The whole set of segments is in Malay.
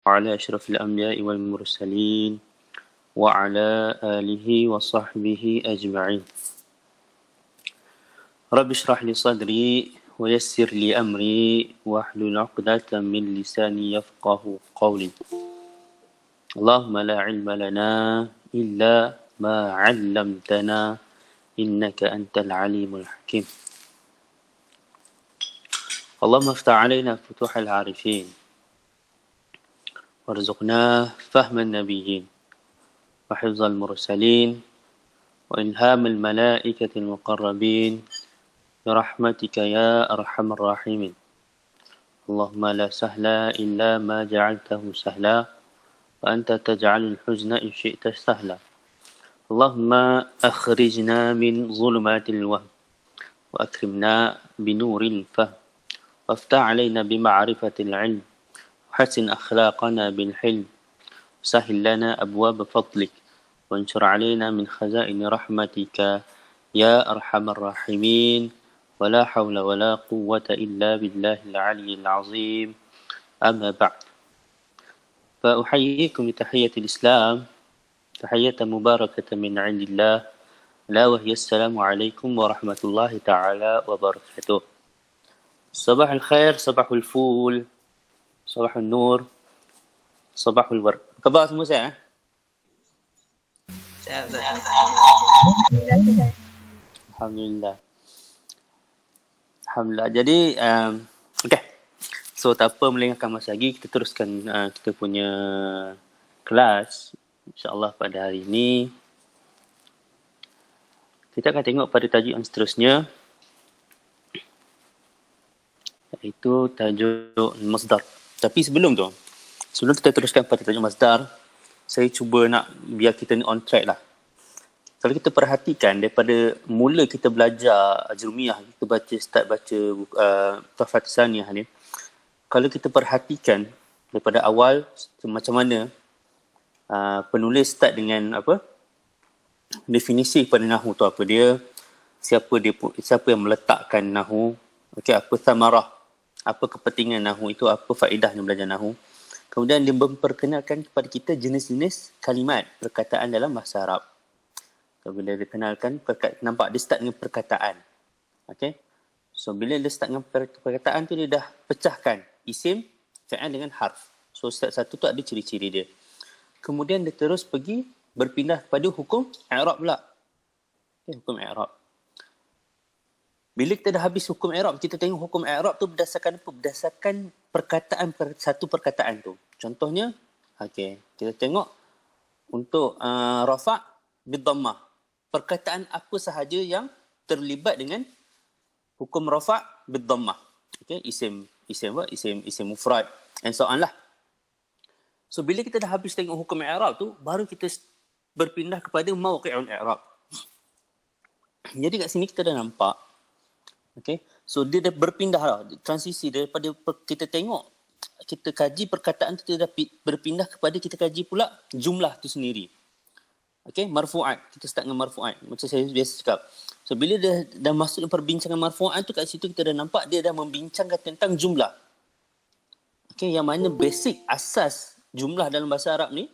وعلى أشرف الأنبياء والمرسلين وعلى آله وصحبه أجمعين. رب اشرح لي صدري ويسر لي أمري واحلل عقدة من لساني يفقه قولي. اللهم لا علم لنا إلا ما علمتنا إنك أنت العليم الحكيم. اللهم افتح علينا فتوح العارفين وارزقنا فهم النبيين وحفظ المرسلين وإلهام الملائكة المقربين برحمتك يا أرحم الراحمين. اللهم لا سهل إلا ما جعلته سهلا وأنت تجعل الحزن إن شئت سهلا. اللهم أخرجنا من ظلمات الوهم وأكرمنا بنور الفهم وافتح علينا بمعرفة العلم وحسن أخلاقنا بالحلم وسهل لنا أبواب فضلك وانشر علينا من خزائن رحمتك يا أرحم الراحمين. ولا حول ولا قوة إلا بالله العلي العظيم. أما بعد، فأحييكم بتحية الإسلام، تحية مباركة من عند الله، لا وهي السلام عليكم ورحمة الله تعالى وبركاته. صباح الخير، صباح الفول، صباح النور، صباح الورد. Khabar semua sihat? Alhamdulillah. Alhamdulillah. Jadi, okay. So, tak apa melengahkan masa lagi, kita teruskan kita punya kelas. InsyaAllah pada hari ini, kita akan tengok pada tajuk yang seterusnya, iaitu tajuk masdar. Tapi sebelum kita teruskan pada tajuk masdar, saya cuba nak biar kita ni on track lah. Kalau kita perhatikan daripada mula kita belajar Ajrumiyah, kita start baca Tuhfat Tsaniyah ni, kalau kita perhatikan daripada awal macam mana penulis start dengan apa? Definisi pada Nahu tu apa dia, siapa yang meletakkan Nahu, okey, apa thamarah, apa kepentingan Nahu itu, apa faedahnya belajar Nahu. Kemudian dia memperkenalkan kepada kita jenis-jenis kalimat perkataan dalam bahasa Arab. Bila dia kenalkan, nampak dia start dengan perkataan. Okay? So, bila dia start dengan perkataan tu, dia dah pecahkan isim, fi'al dengan harf. So, start satu tu ada ciri-ciri dia. Kemudian dia terus berpindah kepada hukum i'rab pula. Okay, hukum i'rab. Bila kita dah habis hukum i'rab, kita tengok hukum i'rab tu berdasarkan apa? Berdasarkan perkataan, satu perkataan tu. Contohnya, okay, kita tengok untuk rafa' bid-dhammah. Perkataan apa sahaja yang terlibat dengan hukum rafa' bid-dhammah. Okay, isim mufrad and so on lah. So bila kita dah habis tengok hukum i'rab tu, baru kita berpindah kepada mawqi'ul i'rab. Jadi kat sini kita dah nampak, okay, so dia dah berpindah lah, transisi daripada kita tengok, kita kaji perkataan tu, kita dah berpindah kepada kita kaji pula jumlah tu sendiri. Okay, marfu'at. Kita start dengan marfu'at. Macam saya biasa cakap. So, bila dah masuk perbincangan marfu'at tu, kat situ kita dah nampak dia dah membincangkan tentang jumlah. Okay, yang mana basic, asas jumlah dalam bahasa Arab ni,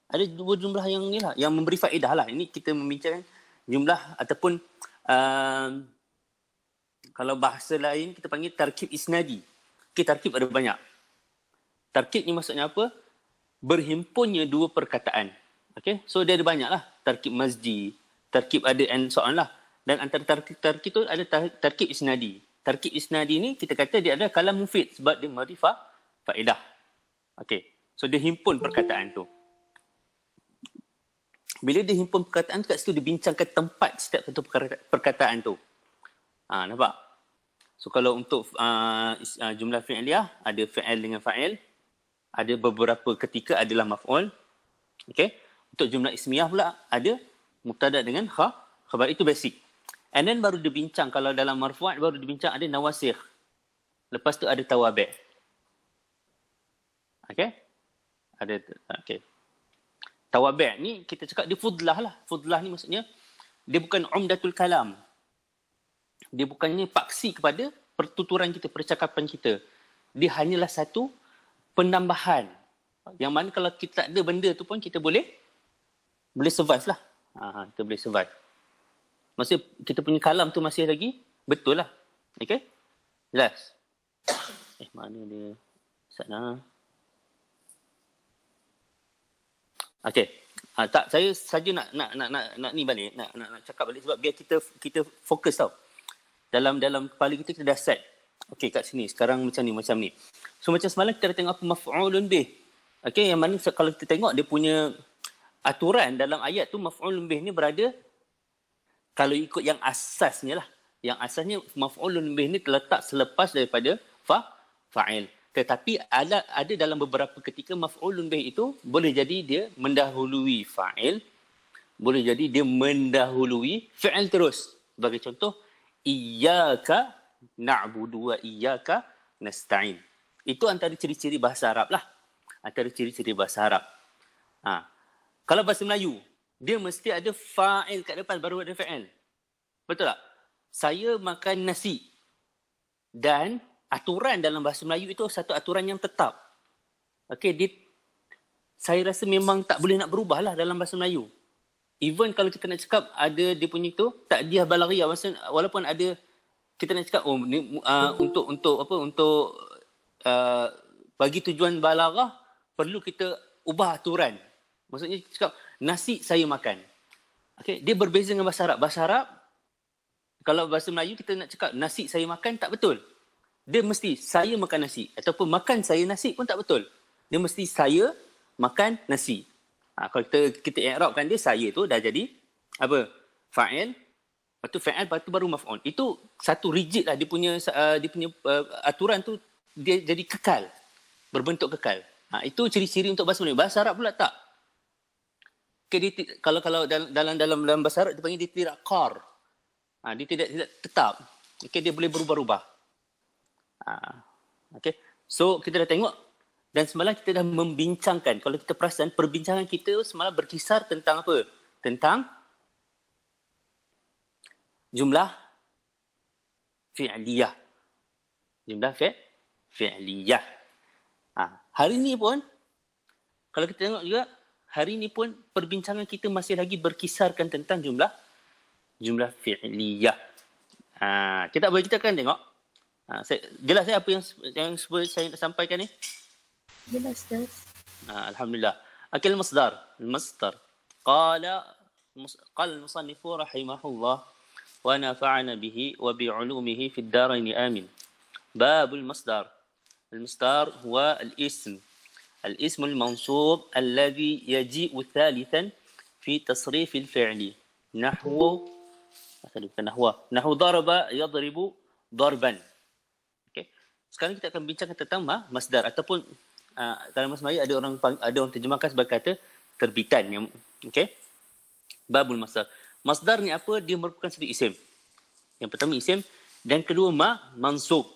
ada dua jumlah yang ni lah, yang memberi faedah lah. Ini kita membincangkan jumlah ataupun kalau bahasa lain kita panggil tarkib isnadi. Okay, tarkib ada banyak. Tarkib ni maksudnya apa? Berhimpunnya dua perkataan. Okay, so dia ada banyak lah. Tarkib mazdi, tarkib ada and so on lah. Dan antara tarkib tu ada tarkib isnadi. Tarkib isnadi ni kita kata dia ada kalam mufid sebab dia memberi faedah. Okay, so dia himpun perkataan tu. Bila dia himpun perkataan tu, kat situ dia bincangkan tempat setiap satu perkataan tu. Nampak? So kalau untuk jumlah fi'liyah, ada fi'il dengan fa'il. Ada beberapa ketika adalah maf'ul. Okay. Untuk jumlah ismiyah pula ada mubtada dengan khabar, itu basic. And then baru dibincang, kalau dalam marfu'at baru dibincang ada nawasikh. Lepas tu ada tawabi'. Okay. Okay. Tawabi' ni kita cakap dia fudlah lah. Fudlah ni maksudnya dia bukan umdatul kalam. Dia bukannya paksi kepada pertuturan kita, percakapan kita. Dia hanyalah satu penambahan. Yang mana kalau kita tak ada benda tu pun kita boleh survive lah. Kita boleh survive. Maksudnya kita punya kalam tu masih lagi betul lah. Okay? Jelas? Mana dia? Sana. Okay. Tak, saya saja nak ni balik, nak cakap balik sebab biar kita fokus tau. Dalam kepala kita dah set. Okey, kat sini sekarang macam ni. So macam semalam kita dah tengok apa maf'ulun bih. Okey, yang mana kalau kita tengok dia punya aturan dalam ayat tu, maf'ulun bih ni berada, kalau ikut yang asasnya lah. Yang asasnya maf'ulun bih ni terletak selepas daripada fa'il. Tetapi ada dalam beberapa ketika maf'ulun bih itu boleh jadi dia mendahului fa'il, boleh jadi dia mendahului fi'il terus. Sebagai contoh, iyyaka na'budu wa iyyaka nasta'in. Itu antara ciri-ciri bahasa Arab lah. Antara ciri-ciri bahasa Arab. Kalau bahasa Melayu, dia mesti ada fa'il kat depan baru ada fi'il. Betul tak? Saya makan nasi. Dan aturan dalam bahasa Melayu itu satu aturan yang tetap. Okey, saya rasa memang tak boleh nak berubah lah dalam bahasa Melayu. Even kalau kita nak cakap ada dia punya tu takdiah balaghiyah, maksudnya walaupun ada kita nak cakap ni untuk bagi tujuan balaghah perlu kita ubah aturan. Maksudnya cakap nasi saya makan. Okey, dia berbeza dengan bahasa Arab. Bahasa Arab kalau bahasa Melayu kita nak cakap nasi saya makan tak betul. Dia mesti saya makan nasi ataupun makan saya nasi pun tak betul. Dia mesti saya makan nasi. Kalau kita i'rabkan dia, saya tu dah jadi apa? Fa'il. Lepas tu fa'il, lepas tu baru maf'ul. Itu satu rigid lah dia punya aturan tu, dia jadi kekal. Berbentuk kekal. Itu ciri-ciri untuk bahasa Melayu. Bahasa Arab pula tak. Okay, kalau dalam bahasa Arab dia panggil dia tidak qar. Dia tidak tetap. Okay, dia boleh berubah-ubah. Okay. So kita dah tengok dan semalam kita dah membincangkan, kalau kita perasan perbincangan kita semalam berkisar tentang apa? Tentang jumlah fi'liyah. Jumlah fi'liyah. Hari ni pun kalau kita tengok juga, hari ni pun perbincangan kita masih lagi berkisarkan tentang jumlah fi'liyah. Kita akan tengok. Jelas apa yang saya nak sampaikan ni? Jelas, Ustaz. Alhamdulillah. Al-masdar. Qala al-musannif rahimahullah wa nafa'ana bihi wa bi'ulumihi fid darain amin. Babul masdar. Al-masdar huwa al-ism. الاسم المنصوب الذي يجيء ثالثا في تصريف الفعل نحو ضرب يضرب ضربا. Sekarang kita akan bincangkan tentang masdar ataupun dalam bahasa Melayu ada orang terjemahkan sebagai kata terbitan. Okey. Babul masdar. Masdar ni apa? Dia merupakan satu isim. Yang pertama isim dan kedua mansub.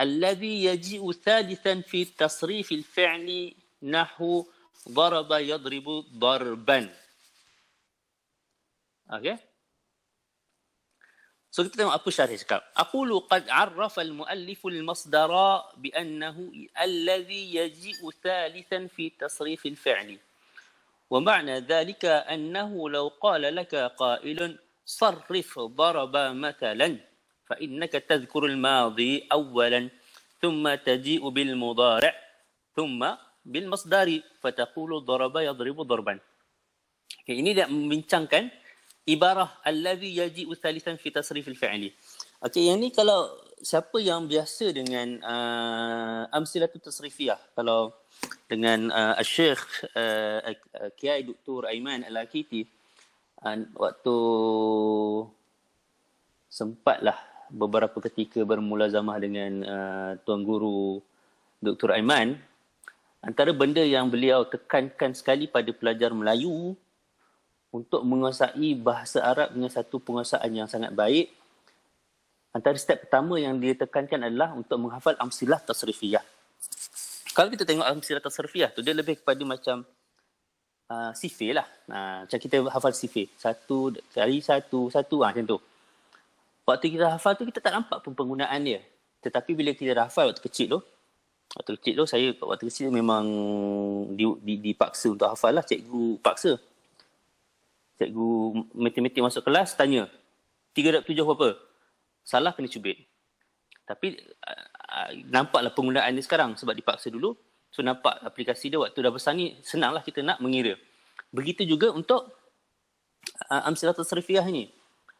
Alladhi yaji'u thalithan fi tasrif al-fi'li nahwu daraba yadribu darban. Okey. So kita tengok apa syarah cakap. Aqulu qad 'arrafa al-muallif al-masdara bi annahu alladhi yaji'u thalithan fi tasrif al-fi'li. Wa ma'na dhalika annahu law qala laka qailun sarrif daraba mathalan fa innaka tadhkuru al-madhi awwalan thumma taji'u bil mudari' thumma bil masdari fataqulu daraba yadribu darban. Okay, ini dia membincangkan ibarah alladhi yaji'u thalithan fi tasrif al-fi'li. Okey, yang ni kalau siapa yang biasa dengan amsilatut tasrifiyah, kalau dengan Syekh Kiai Dr. Aiman Al-Akiti, waktu sempatlah beberapa ketika bermulazamah dengan Tuan Guru Dr. Aiman, antara benda yang beliau tekankan sekali pada pelajar Melayu untuk menguasai bahasa Arab dengan satu penguasaan yang sangat baik, antara step pertama yang dia tekankan adalah untuk menghafal amsilah tasrifiyah. Kalau kita tengok amsilah tasrifiyah tu, dia lebih kepada macam sifir lah. Macam kita hafal sifir. Satu, macam tu. Waktu kita hafal tu, kita tak nampak pun penggunaan dia. Tetapi bila kita dah hafal waktu kecil tu, Waktu kecil tu saya waktu kecil memang dipaksa untuk hafal lah. Cikgu paksa. Cikgu matematik masuk kelas tanya 3/7 berapa? Salah kena cubit. Tapi nampaklah penggunaan dia sekarang sebab dipaksa dulu. So nampak aplikasi dia waktu dah besar ni senanglah kita nak mengira. Begitu juga untuk amsilah tasrifiyah ni.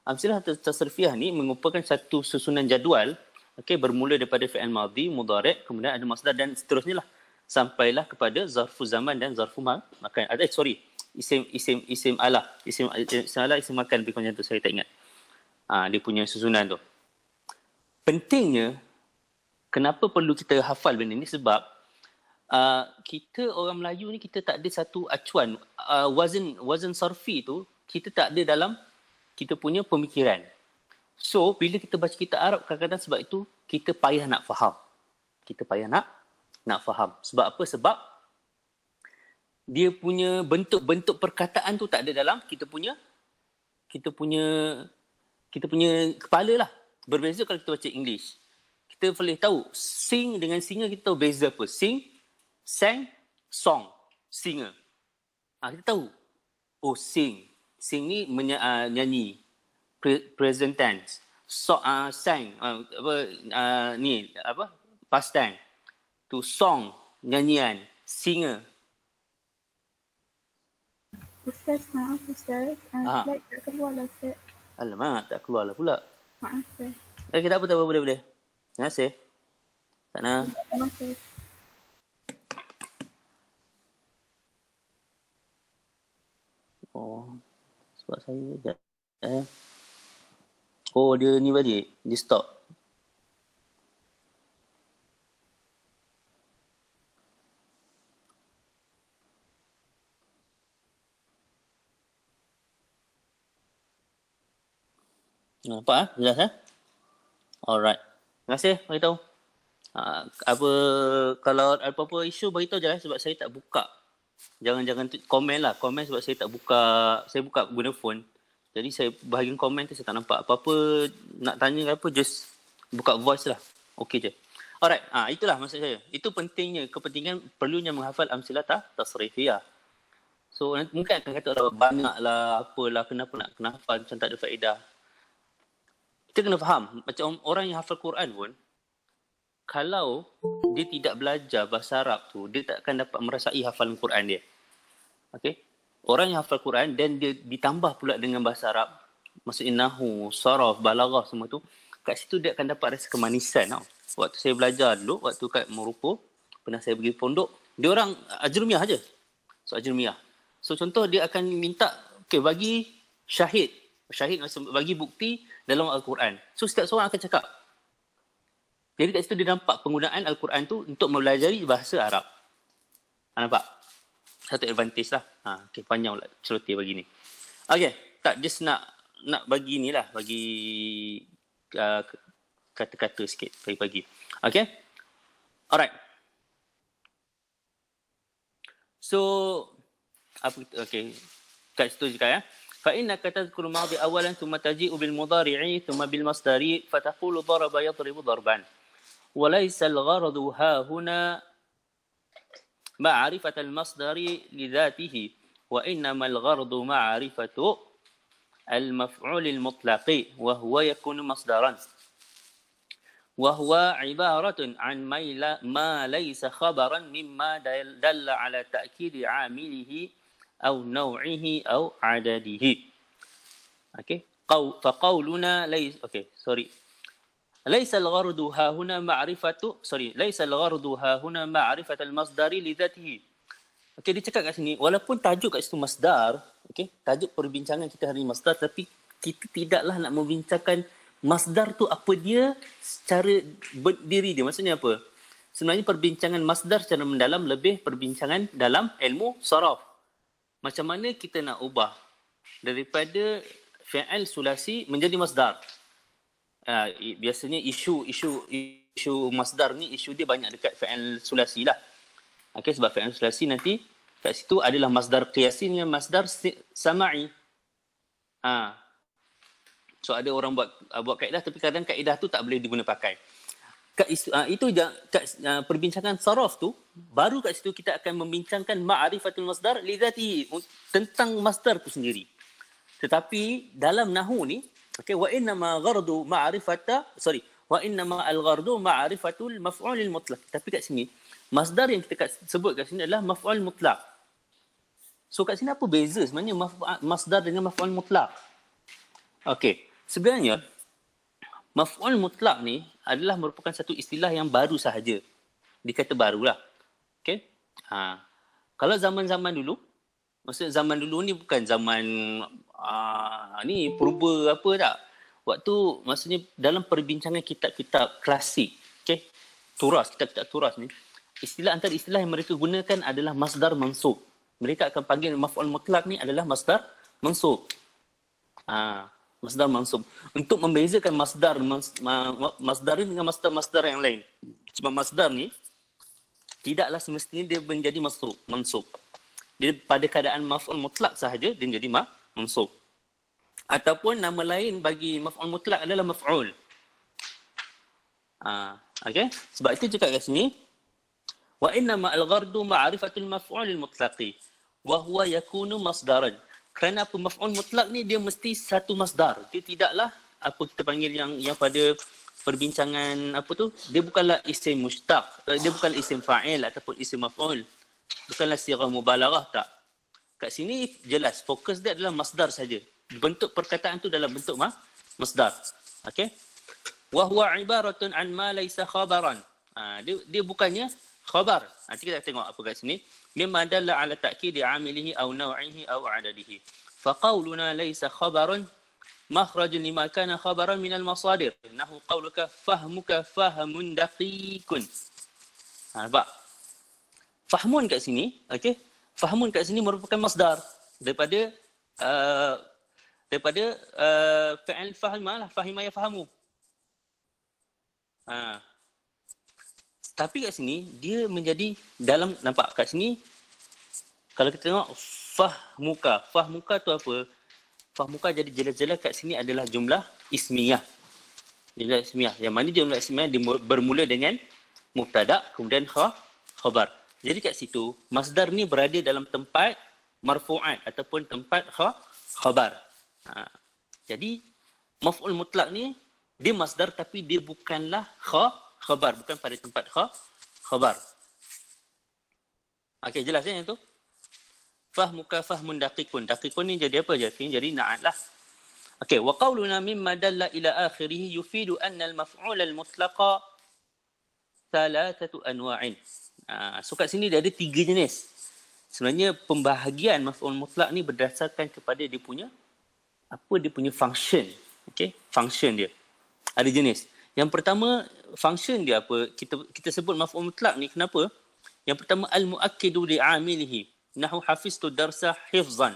Amsilah tasrifiyah ni merupakan satu susunan jadual, okey, bermula daripada fi'il madhi, mudhari', kemudian ada masdar dan seterusnya lah sampailah kepada zarfu zaman dan zarfu makan. Isim alah, isim makan lebih macam tu, saya tak ingat. Dia punya susunan tu. Pentingnya kenapa perlu kita hafal benda ni sebab kita orang Melayu ni kita tak ada satu acuan wazan sarfi tu kita tak ada dalam kita punya pemikiran. So bila kita baca kitab Arab kadang-kadang sebab itu kita payah nak faham. Kita payah nak faham. Sebab apa? Sebab dia punya bentuk-bentuk perkataan tu tak ada dalam kita punya kepala lah. Berbeza kalau kita baca English. Kita boleh tahu sing dengan singer, kita tahu beza apa. Sing, sang, song, singer. Kita tahu. Oh, sing. Sing ni nyanyi. Present tense. Sang, past tense. Tu song, nyanyian. Singer. Ustaz, maaf Ustaz. Slide tak keluar lah Ustaz. Alamak, tak keluar lah pula. Maaf Ustaz. Kita apa tak apa, boleh. Terima kasih. Tak nak. Terima kasih. Oh, sebab saya sekejap. Oh, dia ni balik. Dia stop. Nampak jelas Alright. Terima kasih beritahu. Kalau ada apa-apa isu beritahu je sebab saya tak buka. Jangan komen lah. Komen sebab saya tak buka. Saya buka guna phone. Jadi saya bahagian komen tu saya tak nampak. Apa-apa nak tanya ke apa, just buka voice lah. Okey je. Alright. Itulah maksud saya. Itu pentingnya. Kepentingan perlunya menghafal amsilah tasrifiyah. So mungkin akan kata banyak lah, apalah, kenapa nak kena hafal macam tak ada faedah. Kita kena faham, macam orang yang hafal Quran pun, kalau dia tidak belajar bahasa Arab tu, dia tak akan dapat merasai hafalan Quran dia. Okey? Orang yang hafal Quran dan dia ditambah pula dengan bahasa Arab, maksudnya nahu, saraf, balaghah semua tu, kat situ dia akan dapat rasa kemanisan tau. Waktu saya belajar dulu, waktu kat Morocco, pernah saya pergi pondok, dia orang ajrumiyah aja. So ajrumiyah. So contoh dia akan minta, okey, bagi syahid bagi bukti dalam Al-Quran. So setiap seorang akan cakap. Jadi kat situ dia nampak penggunaan Al-Quran tu untuk mempelajari bahasa Arab. Nampak? Satu advantage lah. Okay, panjang pula celoteh bagi ni. Okay, tak just nak bagi ni lah. Bagi kata-kata sikit pagi-pagi. Okay? Alright. So, okay. Kat situ juga فإنك تذكر الماضي أولا ثم تجيء بالمضارع ثم بالمصدر فتقول ضرب يضرب ضربا وليس الغرض ها هنا معرفة المصدر لذاته وإنما الغرض معرفة المفعول المطلق وهو يكون مصدرا وهو عبارة عن ما ليس خبرا مما دل على تأكيد عامله أو نوعه أو عدده. Okay. فقولنا ليس ليس الغرض ها هنا معرفة المصدر لذاته. Okay, dia cakap kat sini, walaupun tajuk kat situ masdar, okay, tajuk perbincangan kita hari ini masdar, tapi kita tidaklah nak membincangkan masdar tu apa dia secara berdiri dia. Maksudnya apa? Sebenarnya perbincangan masdar secara mendalam lebih perbincangan dalam ilmu saraf. Macam mana kita nak ubah daripada fi'il sulasi menjadi masdar. Biasanya isu masdar ni, isu dia banyak dekat fi'il sulasi lah. Okay, sebab fi'il sulasi nanti kat situ adalah masdar qiyasi dengan masdar sama'i. So ada orang buat kaedah, tapi kadang kaedah tu tak boleh diguna pakai. perbincangan saraf tu, baru kat situ kita akan membincangkan ma'rifatul masdar li dzatihi, tentang masdar tu sendiri. Tetapi dalam nahwu ni, okey, wa inna ma al-ghardu ma'rifatul maf'ulil mutlaq. Tapi kat sini masdar yang kita sebut kat sini adalah maf'ul mutlaq. So kat sini apa beza sebenarnya masdar dengan maf'ul mutlaq? Okey, sebenarnya maf'ul mutlaq ni adalah merupakan satu istilah yang baru sahaja. Dikata barulah. Okey. Kalau zaman-zaman dulu, maksud zaman dulu ni bukan zaman ni purba apa tak. Waktu maksudnya dalam perbincangan kitab-kitab klasik, okey, turas, kitab-kitab turas ni, antara istilah yang mereka gunakan adalah masdar mansub. Mereka akan panggil maf'ul mutlaq ni adalah masdar mansub. Masdar mansub. Untuk membezakan masdar ni dengan masdar yang lain. Sebab masdar ni tidaklah semestinya dia menjadi mansub. Dia pada keadaan maf'ul mutlaq sahaja dia menjadi mansub. Ataupun nama lain bagi maf'ul mutlaq adalah maf'ul. Okey, sebab itu cakap kat sini wa inna ma al-ghardu ma'rifatul maf'ulil mutlaqi wa huwa yakunu masdaran. Kerana apa, maf'ul mutlaq ni dia mesti satu masdar. Dia tidaklah apa kita panggil yang pada perbincangan apa tu, dia bukanlah isim mushtaq, dia bukan isim fa'il ataupun isim maf'ul. Bukanlah sighah mubalaghah, tak. Kat sini jelas fokus dia adalah masdar saja. Bentuk perkataan tu dalam bentuk masdar. Okey. Wa huwa ibaratun an ma laysa khabaran. Dia bukannya khabar. Nanti kita tengok apa kat sini. Mimma dalla ala ta'kidi 'amilihi aw naw'ihi aw 'adadihi. Fa qawluna laysa khabaran makhrajun lima kana khabaran min al-masadir. Nahu qawluka fahmuka fahamun daqiqun. Nampak? Fahmun kat sini, okey. Fahmun kat sini merupakan masdar daripada fi'il fahimah lah, fahimah yafahamu. Tapi kat sini dia menjadi dalam, nampak kat sini kalau kita tengok fahmuka tu apa? Fahmuka jadi jelas-jelas kat sini adalah jumlah ismiyah. Jumlah ismiyah. Yang mana jumlah ismiyah bermula dengan mubtada kemudian khabar. Jadi kat situ masdar ni berada dalam tempat marfu'at ataupun tempat khabar. Jadi maf'ul mutlaq ni dia masdar tapi dia bukanlah khabar, bukan pada tempat khabar. Okey, jelas ya yang tu? Fahmuka fahmun daqiqun. Daqiqun ni jadi apa? Jadi na'at lah. Okey, wa qawluna mimma dalla ila akhirih yufidu anna al-maf'ul al-mutlaqa thalathatu anwa'in. So kat sini dia ada 3 jenis. Sebenarnya pembahagian maf'ul mutlaq ni berdasarkan kepada dia punya function. Okey, function dia. Ada jenis. Yang pertama, function dia apa? Kita sebut maf'ul mutlaq ni kenapa? Yang pertama, al-mu'akkidu li'amilihi. Nahu hafiztu darsa hifzan.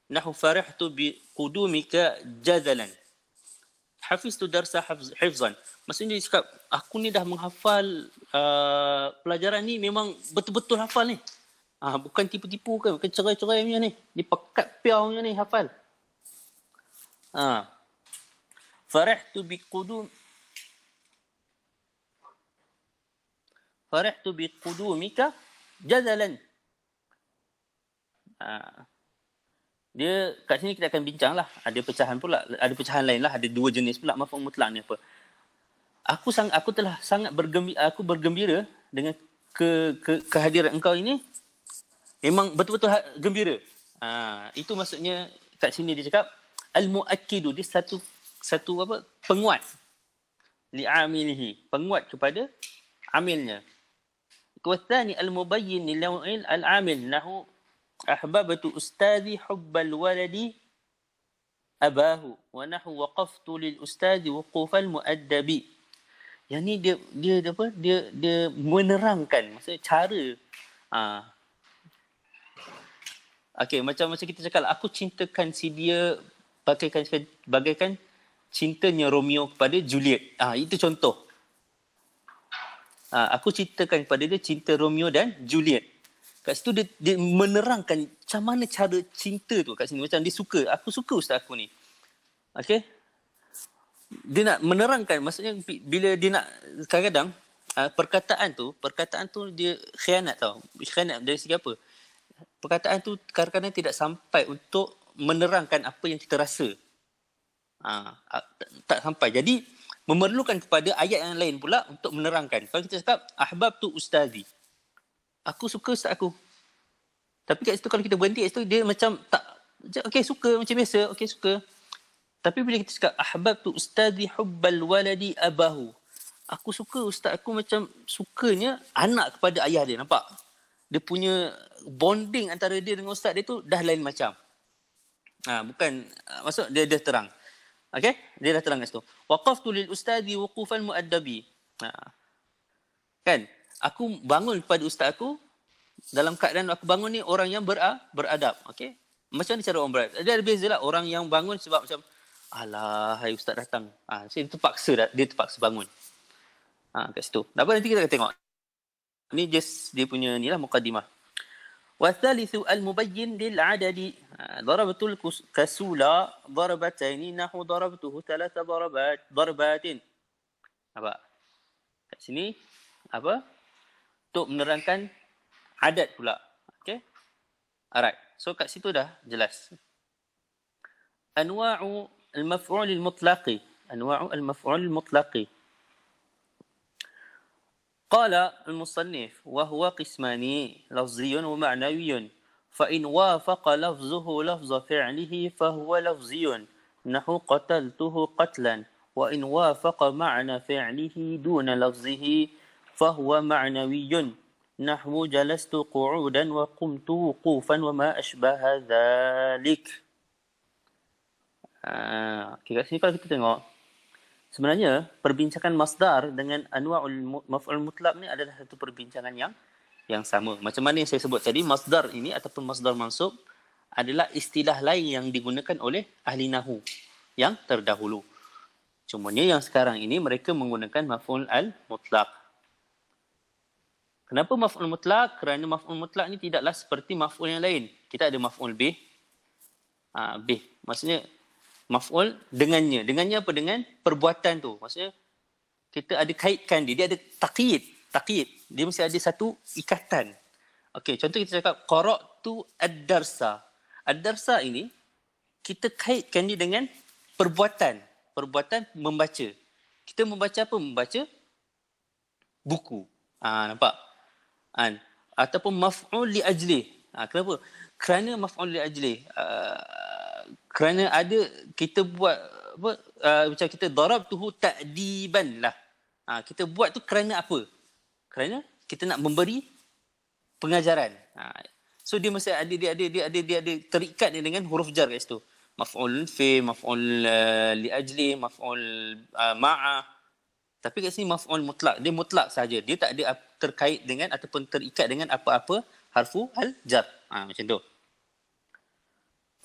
Nahu farihtu bi qudumika jadalan. Hafiztu darsa hifzan. Maksudnya dia cakap, aku ni dah menghafal pelajaran ni, memang betul-betul hafal ni. Bukan tipu-tipu kan, bukan cerai-cerai punya ni. Dia pekat piau punya ni hafal. Farihtu bi qudumika jadalan. Dia kat sini kita akan bincang lah. Ada pecahan pula, ada pecahan lain lah. Ada 2 jenis pula maf'ul mutlaq ni apa. Aku telah sangat bergembira dengan kehadiran engkau ini. Memang betul-betul gembira. Itu maksudnya kat sini dia cakap al-mu'akkidu, dia satu apa? Penguat. Li'amilihi, penguat kepada amilnya. Wathani al-mubayyin lilaw'il al-amil nahu ahbabtu ustadhi hubbal waladi abahu wa nahu waqaftu lil ustadhi wuqufal muaddabi. Yang ni dia menerangkan maksudnya cara okey, macam kita cakap aku cintakan si dia bagaikan cintanya Romeo kepada Juliet. Itu contoh. Aku ceritakan kepada dia cinta Romeo dan Juliet. Kat situ dia menerangkan macam mana cara cinta tu kat sini. Macam dia suka. Aku suka ustaz aku ni. Okey. dia nak menerangkan, maksudnya bila dia nak kadang-kadang perkataan tu dia khianat tau. Khianat dari segi apa? Perkataan tu kadang-kadang tidak sampai untuk menerangkan apa yang kita rasa. Tak sampai. Jadi memerlukan kepada ayat yang lain pula untuk menerangkan. Kalau kita cakap ahbab tu ustazi, aku suka ustaz aku. Tapi kat situ kalau kita berhenti kat situ, dia macam tak, okey suka macam biasa, okey suka. Tapi bila kita cakap ahbab tu ustazi hubbal waladi abahu, aku suka ustaz aku macam sukanya anak kepada ayah dia. Nampak? Dia punya bonding antara dia dengan ustaz dia tu dah lain macam. Bukan, maksud dia terang. Okey? Dia dah terang kat situ. Waqaftu lil ustazi wuqufan muaddabi. Kan? Aku bangun kepada ustaz aku dalam keadaan aku bangun ni orang yang beradab. Okey? Macam mana cara orang beradab? Dia ada bezalah orang yang bangun sebab macam alah, hai ustaz datang. Dia terpaksa bangun. Kat situ. Apa nanti kita akan tengok. Ni just dia punya ni lah muqaddimah. Wa thalithu al-mubayyin lil adadi. Darabatul kasula darabataini nahu darabtuhu thalatha darabatin. Apa? Kat sini apa? Untuk menerangkan adat pula. Okey? Alright. So kat situ dah jelas. Anwa'u al-maf'ul al-mutlaqi. Anwa'u al-maf'ul al-mutlaqi. قال المصنف وهو قسمان لفظي ومعنوي فإن وافق لفظه لفظ فعله فهو لفظي نحو قتلته قتلا وإن وافق معنى فعله دون لفظه فهو معنوي نحو جلست قعودا وقمت وقوفا وما أشبه ذلك. Kat sini kalau kita tengok, sebenarnya perbincangan masdar dengan anwa'ul maf'ul mutlaq ni adalah satu perbincangan yang sama. Macam mana yang saya sebut tadi, masdar ini ataupun masdar mansub adalah istilah lain yang digunakan oleh ahli nahwu yang terdahulu. Cumanya yang sekarang ini mereka menggunakan maf'ul al-mutlaq. Kenapa maf'ul mutlaq? Kerana maf'ul mutlaq ni tidaklah seperti maf'ul yang lain. Kita ada maf'ul bih. Bih. Maksudnya maf'ul dengannya. Dengannya apa? Dengan perbuatan tu. Maksudnya kita ada kaitkan dia. Dia ada taqyid. Dia mesti ada satu ikatan. Okey, contoh kita cakap qara'tu ad-darsa. Ad-darsa ini kita kaitkan dia dengan perbuatan. Perbuatan membaca. Kita membaca apa? Membaca buku. Nampak? Ataupun maf'ul li ajlih. Kenapa? Kerana maf'ul li ajlih. Kerana ada kita buat apa, macam kita darabtuhu ta'diban lah. Kita buat tu kerana apa? Kerana kita nak memberi pengajaran. So dia mesti ada terikat dia dengan huruf jar kat situ. Maf'ul fi, maf'ul li ajli, maf'ul ma'a. Tapi kat sini maf'ul mutlak. Dia mutlak saja. Dia tak ada terkait dengan ataupun terikat dengan apa-apa harfu al-jar. Macam tu.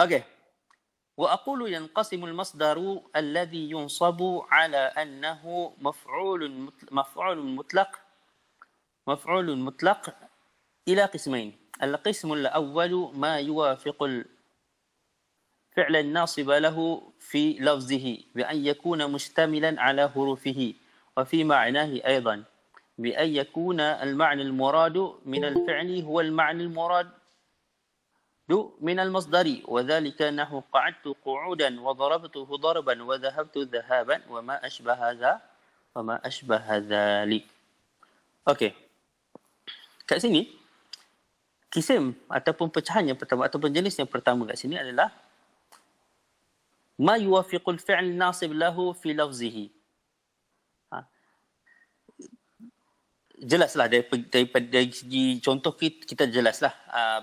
Okey. Wa aqulu yanqasimul masdaru alladhi yunsabu ala annahu maf'ulun mutlaq ila qismain. Al-qismu al-awwalu ma yuwafiqu al-fi'l an-nasib lahu fi lafzihi bi an yakuna mushtamilan ala hurufihi wa fi ma'nahi aidan bi an yakuna al-ma'na al-murad min al-fi'li huwa al-ma'na al-murad من المصدر وذلك نحو قعدت قعودا وضربته ضربا وذهبت ذهابا وما أشبه ذلك. Okey. Kat sini kisim ataupun pecahan yang pertama ataupun jenis yang pertama kat sini adalah ma yuwafiqul fi'l nasib lahu fi lafzihi. Jelaslah daripada segi contoh kita jelaslah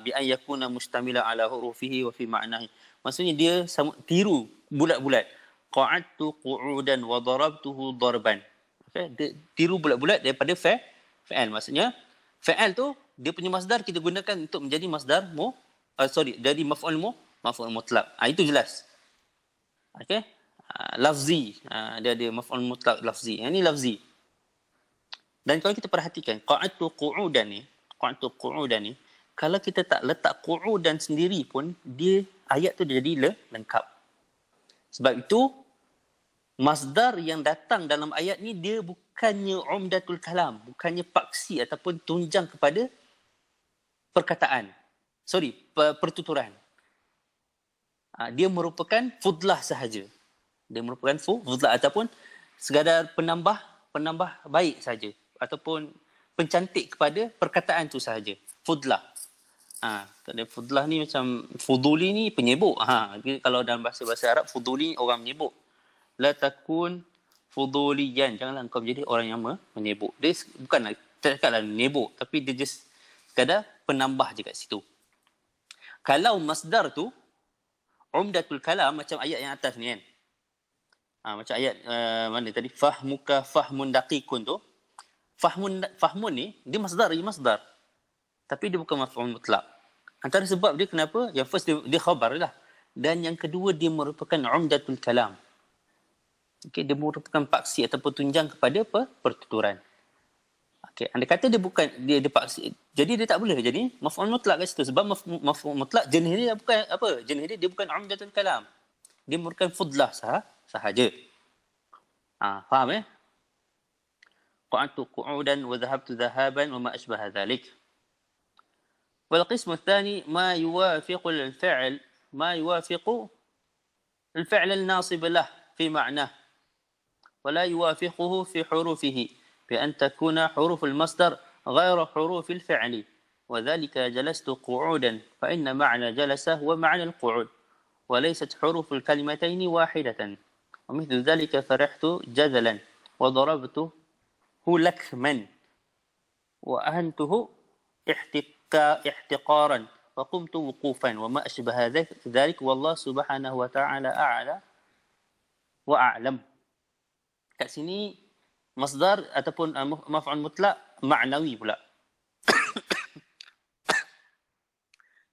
bi an yakuna mustamila ala hurufihi wa fi ma'nahi. Maksudnya dia tiru bulat-bulat. Qa'adtu qu'udan wa darabtuhu darban. Okey, dia tiru bulat-bulat daripada fa'al. Maksudnya fa'al tu dia punya masdar kita gunakan untuk menjadi masdar dari maf'ul mutlaq. Itu jelas. Okey. Lafzi. Dia ada maf'ul mutlaq lafzi. Yang ni lafzi. Dan kalau kita perhatikan qa'adtu qu'udan ni, kalau kita tak letak qu'udan sendiri pun dia ayat tu jadi lengkap. Sebab itu masdar yang datang dalam ayat ni dia bukannya umdatul kalam, bukannya paksi ataupun tunjang kepada perkataan. Pertuturan. Dia merupakan fudlah sahaja. Dia merupakan fudlah ataupun sekadar penambah baik saja ataupun pencantik kepada perkataan tu sahaja. Fudlah. Fudlah ni macam fuduli ni penyebuk. Kalau dalam bahasa Arab fuduli orang menyebuk. La takun fuduliyan. Janganlah engkau menjadi orang yang menyebuk. Dia bukanlah cakaplah menyebuk, tapi dia just sekadar penambah je kat situ. Kalau masdar tu umdatul kalam macam ayat yang atas ni kan. Macam ayat mana tadi, fahmuka fahmun daqiqun tu. Fahmun ni dia masdar. Tapi dia bukan maf'ul mutlak. Antara sebab dia kenapa? Yang first dia khabar lah. Dan yang kedua dia merupakan umdatul kalam. Okey, dia merupakan paksi ataupun tunjang kepada pertuturan. Okey, anda kata dia bukan dia paksi. Jadi dia tak boleh jadi maf'ul mutlak kat situ sebab maf'ul mutlak jenis dia bukan apa? Jenis dia bukan umdatul kalam. Dia merupakan fudlah sahaja. Faham eh? Qa'adtu qu'udan wa dhahabtu dhahaban wa ma ashbaha dhalik. Wal qismu tsani ma yuwafiqu al-fi'l al-nasib lah fi ma'nah wa la yuwafiquhu fi hurufihi bi an takuna huruf al-masdar ghayra huruf al-fi'l wa dhalika jalastu qu'udan fa inna ma'na jalasa huwa ma'na al-qu'ud wa laysat huruf al-kalimatayn wahidatan wa mithlu dhalika farihtu jadalan wa darabtu lakman wa ahantuhu احتقارا وقمت وقوفا وما أشبه ذلك والله سبحانه وتعالى أعلى وأعلم. Kat sini masdar ataupun maf'ul mutlak maknawi pula.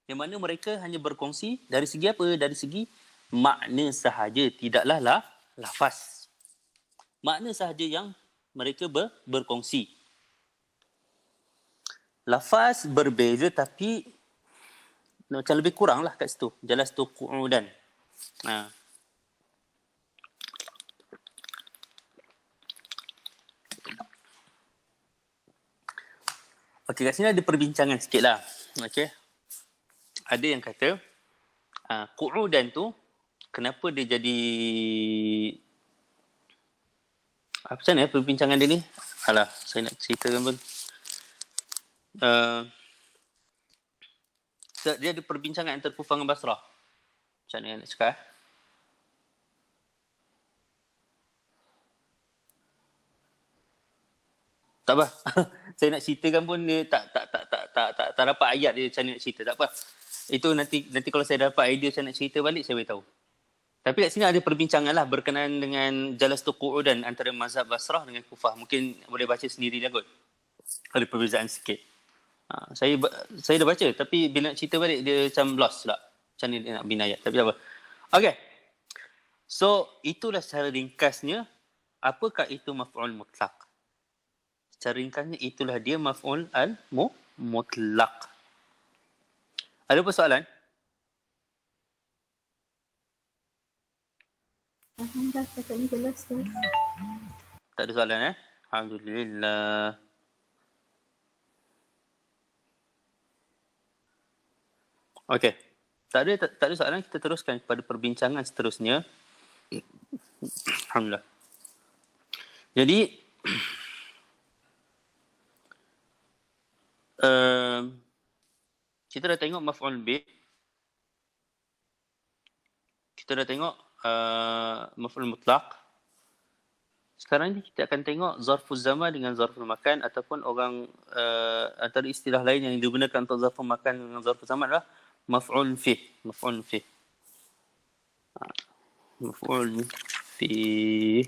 Yang mana mereka hanya berkongsi dari segi apa? Dari segi makna sahaja, tidaklah lafaz. Makna sahaja yang mereka berkongsi. Lafaz berbeza tapi macam lebih kurang lah kat situ. Jalastu qu'udan. Okey, kat sini ada perbincangan sikit lah. Okey. Ada yang kata qu'udan tu kenapa dia jadi apa macam mana perbincangan dia ni? Alah, saya nak ceritakan pun. Dia ada perbincangan antara Kufah dengan Basrah. Macam mana nak cakap? Tak apa. Saya nak ceritakan pun dia tak dapat ayat dia macam mana nak cerita. Tak apa. Itu nanti kalau saya dapat idea macam nak cerita balik saya beritahu. Tapi kat sini ada perbincangan lah berkenaan dengan jalastu qu'udan antara mazhab Basrah dengan Kufah. Mungkin boleh baca sendiri lah kot. Ada perbezaan sikit. Saya dah baca tapi bila nak cerita balik dia macam lost pula. Macam ni dia nak bina ayat. Tapi tak apa. Okay. So itulah secara ringkasnya apakah itu maf'ul mutlak. Secara ringkasnya itulah dia maf'ul al-mutlak. Ada apa soalan? Alhamdulillah, cakapnya jelas tu. Tak ada soalan Alhamdulillah. Okey. Tak ada soalan, kita teruskan kepada perbincangan seterusnya. Alhamdulillah. Jadi kita dah tengok maf'ul bih. Kita dah tengok maf'ul mutlaq. Sekarang ni kita akan tengok zarful zaman dengan zarful makan ataupun orang antara istilah lain yang digunakan untuk zarful makan dengan zarful zaman adalah maf'ul fih. Maf'ul fih. Maf'ul fih.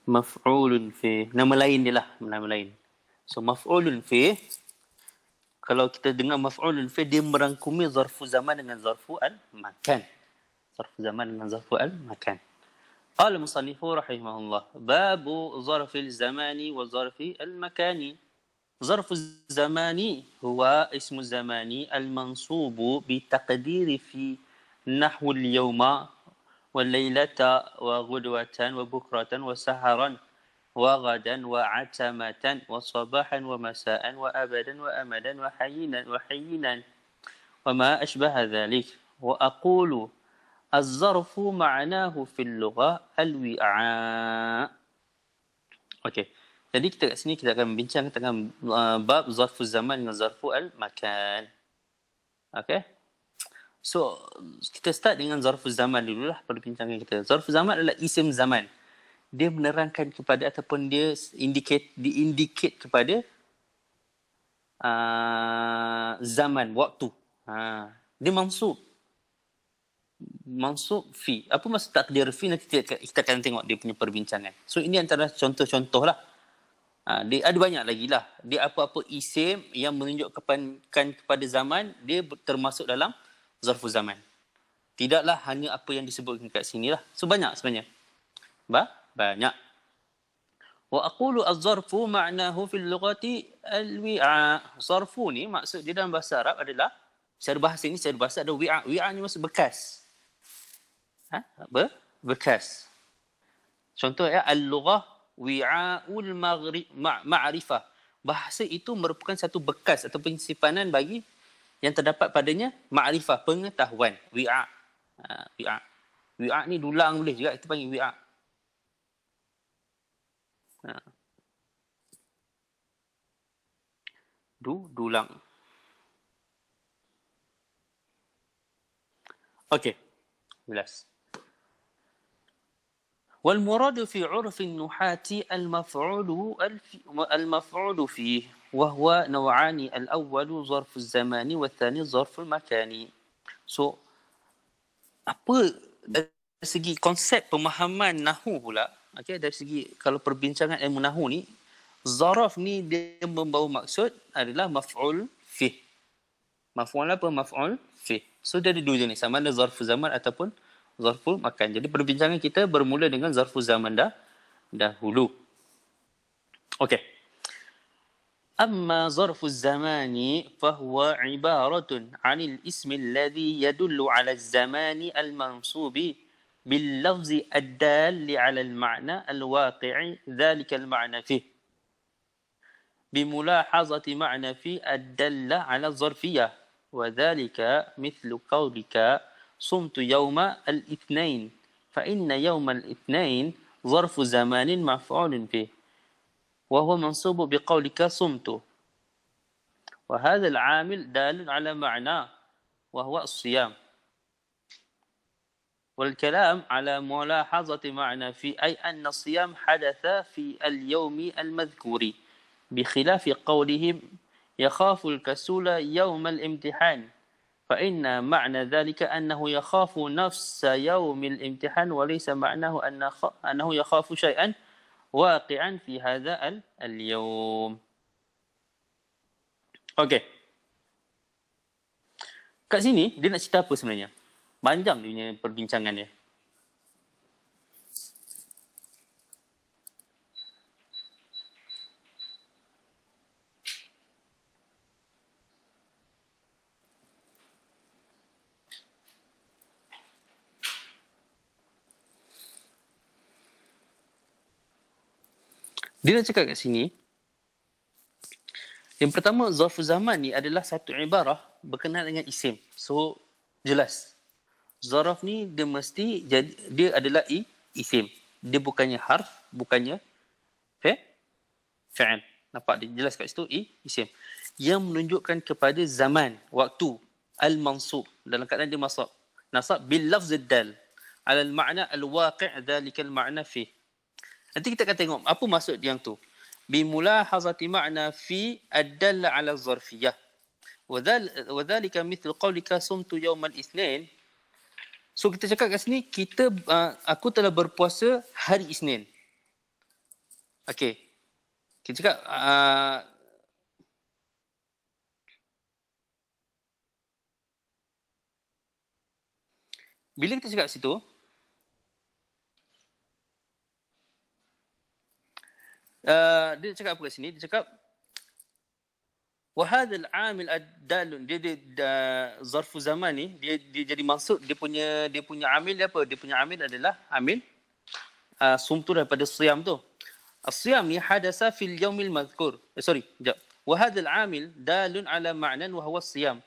Maf'ulun fih. Nama lain dia lah. Nama lain. So maf'ulun fih. Kalau kita dengar maf'ulun fih, dia merangkumi zarfu zaman dengan zarfu al-makan. Zarfu zaman dengan zarfu al-makan. Al-musannifu rahimahullah. Babu zarfil zamani wa zarfi al-makani. ظرف الزمان هو اسم الزمان المنصوب بتقدير في نحو اليوم والليلة وغدوة وبكرة وسهرا وغدا وعتمة وصباحا ومساء وأبدا وأمدا وحينا وما أشبه ذلك. وأقول الظرف معناه في اللغة الوعاء. Okey. Jadi kita kat sini kita akan bincang tentang bab zarful zaman dengan zarful al-makan. Okey. So, kita start dengan zarful zaman dululah perbincangan kita. Zarful zaman adalah isim zaman. Dia menerangkan kepada ataupun dia diindicate kepada zaman, waktu. Dia mansub fi. Apa maksud takdir fi? Nanti kita akan tengok dia punya perbincangan. So ini antara contoh-contoh lah. Dia ada banyak lagi lah. Dia apa-apa isim yang menunjukkan kepada zaman, dia termasuk dalam zarful zaman. Tidaklah hanya apa yang disebutkan kat sini lah. So banyak sebenarnya. Banyak. Wa aqulu az-zarfu ma'nahu fil lughati al-wi'a. Zarfu ni maksud dia dalam bahasa Arab adalah, secara bahasa ada wi'a. Wi'a ni maksud bekas. Bekas. Contoh ya, al-lughah wi'a'ul ma'rifah. Bahasa itu merupakan satu bekas atau penyimpanan bagi yang terdapat padanya ma'rifah, pengetahuan. Wi'a. Wi'a ni dulang boleh juga, kita panggil wi'a. Dulang. Okey. Jelas. والمراد في عرف النحاة المفعول فيه وهو نوعان الأول ظرف الزمان والثاني ظرف المكان. So, apa dari segi konsep pemahaman nahu pula, okay, dari segi kalau perbincangan ilmu nahu ni, zaraf ni dia membawa maksud adalah maf'ul fih. Maf'ul apa? Maf'ul fih. So dia ada dua jenis, sama ada zarful zaman ataupun zarful makan. Jadi perbincangan kita bermula dengan zarful zaman dahulu. Okey. Amma zarful zamani fahuwa ibaratun 'anil ismi alladhi yadullu 'ala az-zamani al-mansubi bil lafzi ad-dalli 'ala al-ma'na al-waqi'i dhalika al-ma'na fih. بملاحظة معنى في الدالة على الظرفية وذلك مثل قولك صمت يوم الاثنين فإن يوم الاثنين ظرف زمان مفعول به وهو منصوب بقولك صمت وهذا العامل دال على معنى وهو الصيام والكلام على ملاحظة معنى في أي أن الصيام حدث في اليوم المذكور بخلاف قولهم يخاف الكسول يوم الامتحان فإن معنى ذلك أنه يخاف نفس يوم الامتحان وليس معناه أنه يخاف شيئا واقعا في هذا اليوم. Okey. Kat sini dia nak cerita apa sebenarnya? Panjang dia punya perbincangan dia. Dia nak cakap kat sini, yang pertama, zarful zaman ni adalah satu ibarah berkenaan dengan isim. So, jelas. Zarf ni dia mesti jadi, dia adalah isim. Dia bukannya harf, bukannya fi'il. Nampak dia jelas kat situ, isim. Yang menunjukkan kepada zaman, waktu, al-mansub. Dalam keadaan dia nasab bil lafz dal ala al-ma'na al-waqi' dhalika al-ma'na fi. Nanti kita akan tengok apa maksud yang tu. Bimulahazati ma'na fi ad-dalla 'ala az-zarfiyah. Wa dhalika mithlu qawlika sumtu yawmal itsnain. So kita cakap kat sini, aku telah berpuasa hari Isnin. Okey. Kita cakap bila kita cakap kat situ, dia cakap apa kat sini? Dia cakap Wahadal amil ad-dalun, dia zarfu zaman ni dia jadi maksud dia punya amil dia apa? Dia punya amil adalah amil sum tu daripada siyam tu. As-siyam ni hadasa fil yaumil madhkur. Sekejap. Wahadal amil dalun ala ma'nan wa huwa as-siyam.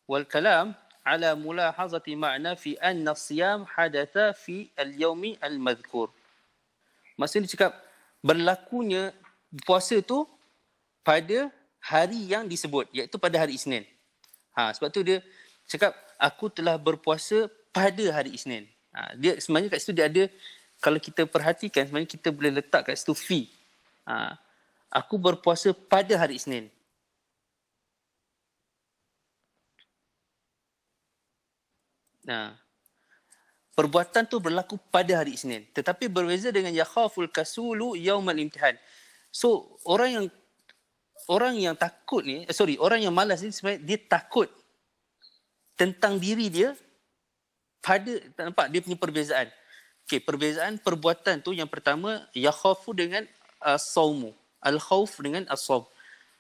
Wal kalam ala mulahazati ma'na fi anna as-siyam hadatha fi al-yaumi al-madhkur. Maksudnya dia cakap berlakunya puasa tu pada hari yang disebut, iaitu pada hari Isnin. Sebab tu dia cakap aku telah berpuasa pada hari Isnin. Dia sebenarnya kat situ dia ada, kalau kita perhatikan sebenarnya kita boleh letak kat situ fi. Aku berpuasa pada hari Isnin. Perbuatan tu berlaku pada hari Isnin. Tetapi berbeza dengan yakhaful kasulu yaumal imtihan. So orang yang takut ni, orang yang malas ni sebenarnya dia takut tentang diri dia pada, tak nampak dia punya perbezaan. Okey, perbezaan perbuatan tu yang pertama yakhafu dengan saumu, al-khauf dengan as-saum.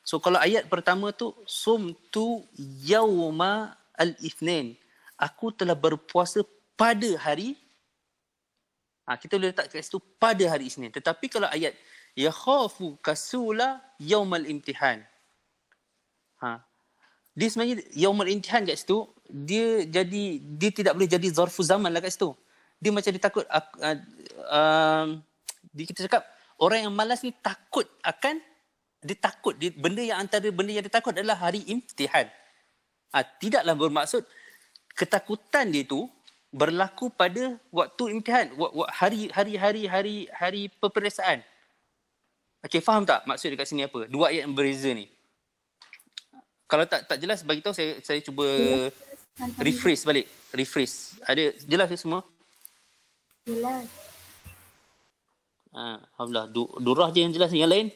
So kalau ayat pertama tu sumtu yauma al-ithnain, aku telah berpuasa pada hari, kita boleh letak kat situ pada hari Isnin. Tetapi kalau ayat yakhafu kasula yaumal imtihan, dia sebenarnya yaumal imtihan kat situ dia tidak boleh jadi zarfu zaman lah kat situ. Dia macam dia takut, kita cakap orang yang malas ni takut benda yang antara benda yang dia takut adalah hari imtihan. Tidaklah bermaksud ketakutan dia tu berlaku pada waktu imtihan, hari peperiksaan. Okey, faham tak maksud dekat sini apa? Dua ayat yang berbeza ni. Kalau tak jelas bagi tahu, saya cuba rephrase balik. Ada jelas ke semua? Jelas. Alhamdulillah. Durah je yang jelas ni, yang lain.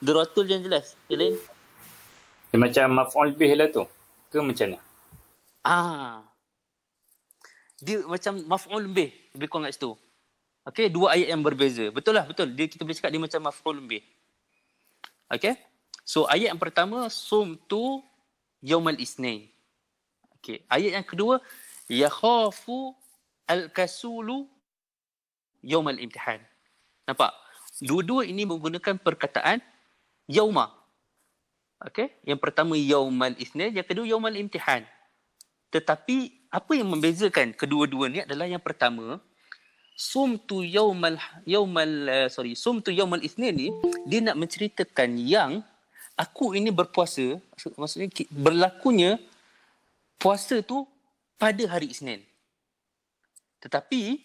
Duratul je yang jelas. Yang lain. Dia macam maf'ul bih lah tu. Ke macam mana? Dia macam maf'ul bih, lebih kurang kat situ. Okey, dua ayat yang berbeza. Betul lah, betul. Kita boleh cakap dia macam maf'ul bih. Okey. So ayat yang pertama sumtu yaumal isnain. Okey, ayat yang kedua yakhafu al-kasulu yaumal imtihan. Nampak? Dua-dua ini menggunakan perkataan yauma. Okey, yang pertama yaumal isnain, yang kedua yaumal imtihan. Tetapi apa yang membezakan kedua-dua ni adalah yang pertama, sumtu yaumal isnin ni dia nak menceritakan yang aku ini berpuasa, maksudnya berlakunya puasa tu pada hari Isnin. Tetapi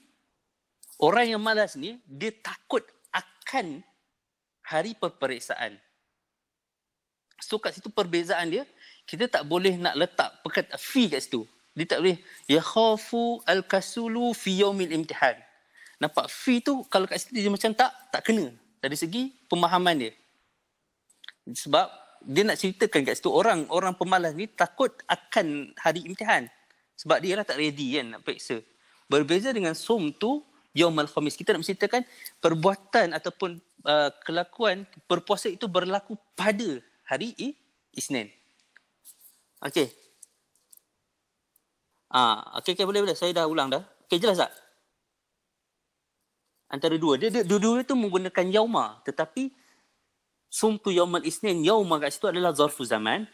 orang yang malas ni dia takut akan hari peperiksaan. So kat situ perbezaan dia, kita tak boleh nak letak perkataan fi kat situ. Dia tak boleh yakhafu al-kasulu fi yaumil imtihan. Nampak fi tu kalau kat situ dia macam tak kena dari segi pemahaman dia. Sebab dia nak ceritakan kat situ orang pemalas ni takut akan hari imtihan. Sebab dia lah tak ready kan nak periksa. Berbeza dengan sum tu yaumal khamis. Kita nak menceritakan perbuatan ataupun kelakuan berpuasa itu berlaku pada hari Isnin. Okey. Okey, boleh. Saya dah ulang dah. Okey, jelas tak? Antara dua. Dua-dua itu menggunakan yauma. Tetapi sumtu yaumal isnin, yauma kat situ adalah zarfu zaman.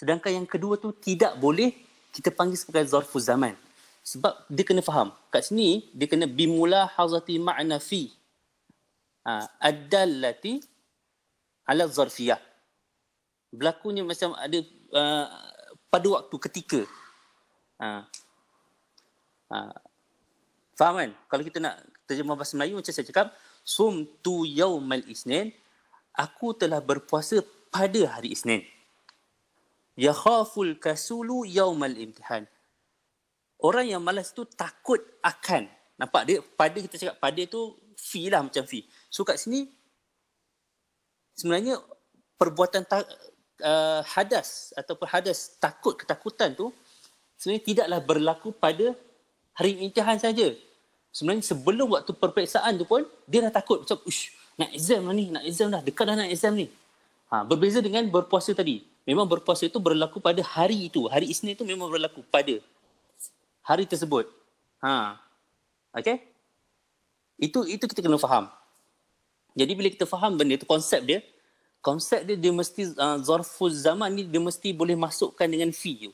Sedangkan yang kedua tu tidak boleh kita panggil sebagai zarfu zaman. Sebab dia kena faham. Kat sini, dia kena bimulahazati ma'na fi. Ad-dallati ala zarfiyah. Berlakunya macam ada pada waktu ketika. Faham kan? Kalau kita nak terjemah bahasa Melayu macam saya cakap, sumtu yaumal isnin, aku telah berpuasa pada hari Isnin. Yakhaful kasulu yaumal imtihan. Orang yang malas tu takut akan. Nampak dia pada, kita cakap pada tu fi lah, macam fi. So kat sini sebenarnya perbuatan hadas ataupun hadas takut, ketakutan tu sebenarnya tidaklah berlaku pada hari imtihan saja. Sebenarnya sebelum waktu peperiksaan tu pun dia dah takut macam nak exam dah, dekat dah nak exam ni. Berbeza dengan berpuasa tadi. Memang berpuasa itu berlaku pada hari itu. Hari Isnin itu memang berlaku pada hari tersebut. Okay? Itu kita kena faham. Jadi bila kita faham benda itu, konsep dia mesti zarful zaman ni dia mesti boleh masukkan dengan fi tu.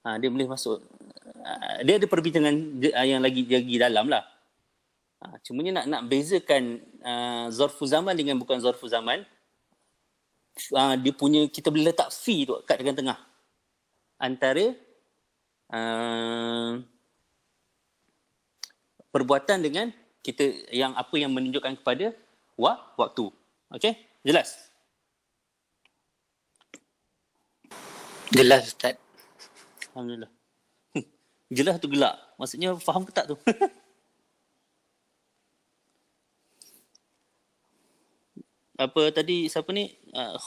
Dia boleh masuk. Dia ada perbincangan yang lagi dalam lah. Cumanya nak bezakan zarful zaman dengan bukan zarful zaman, dia punya, kita boleh letak fi tu kat tengah-tengah antara perbuatan dengan kita yang apa yang menunjukkan kepada waktu. Okey? Jelas? Jelas Ustaz. Alhamdulillah. Jelas tu gelak. Maksudnya faham ke tak tu? Apa tadi, siapa ni?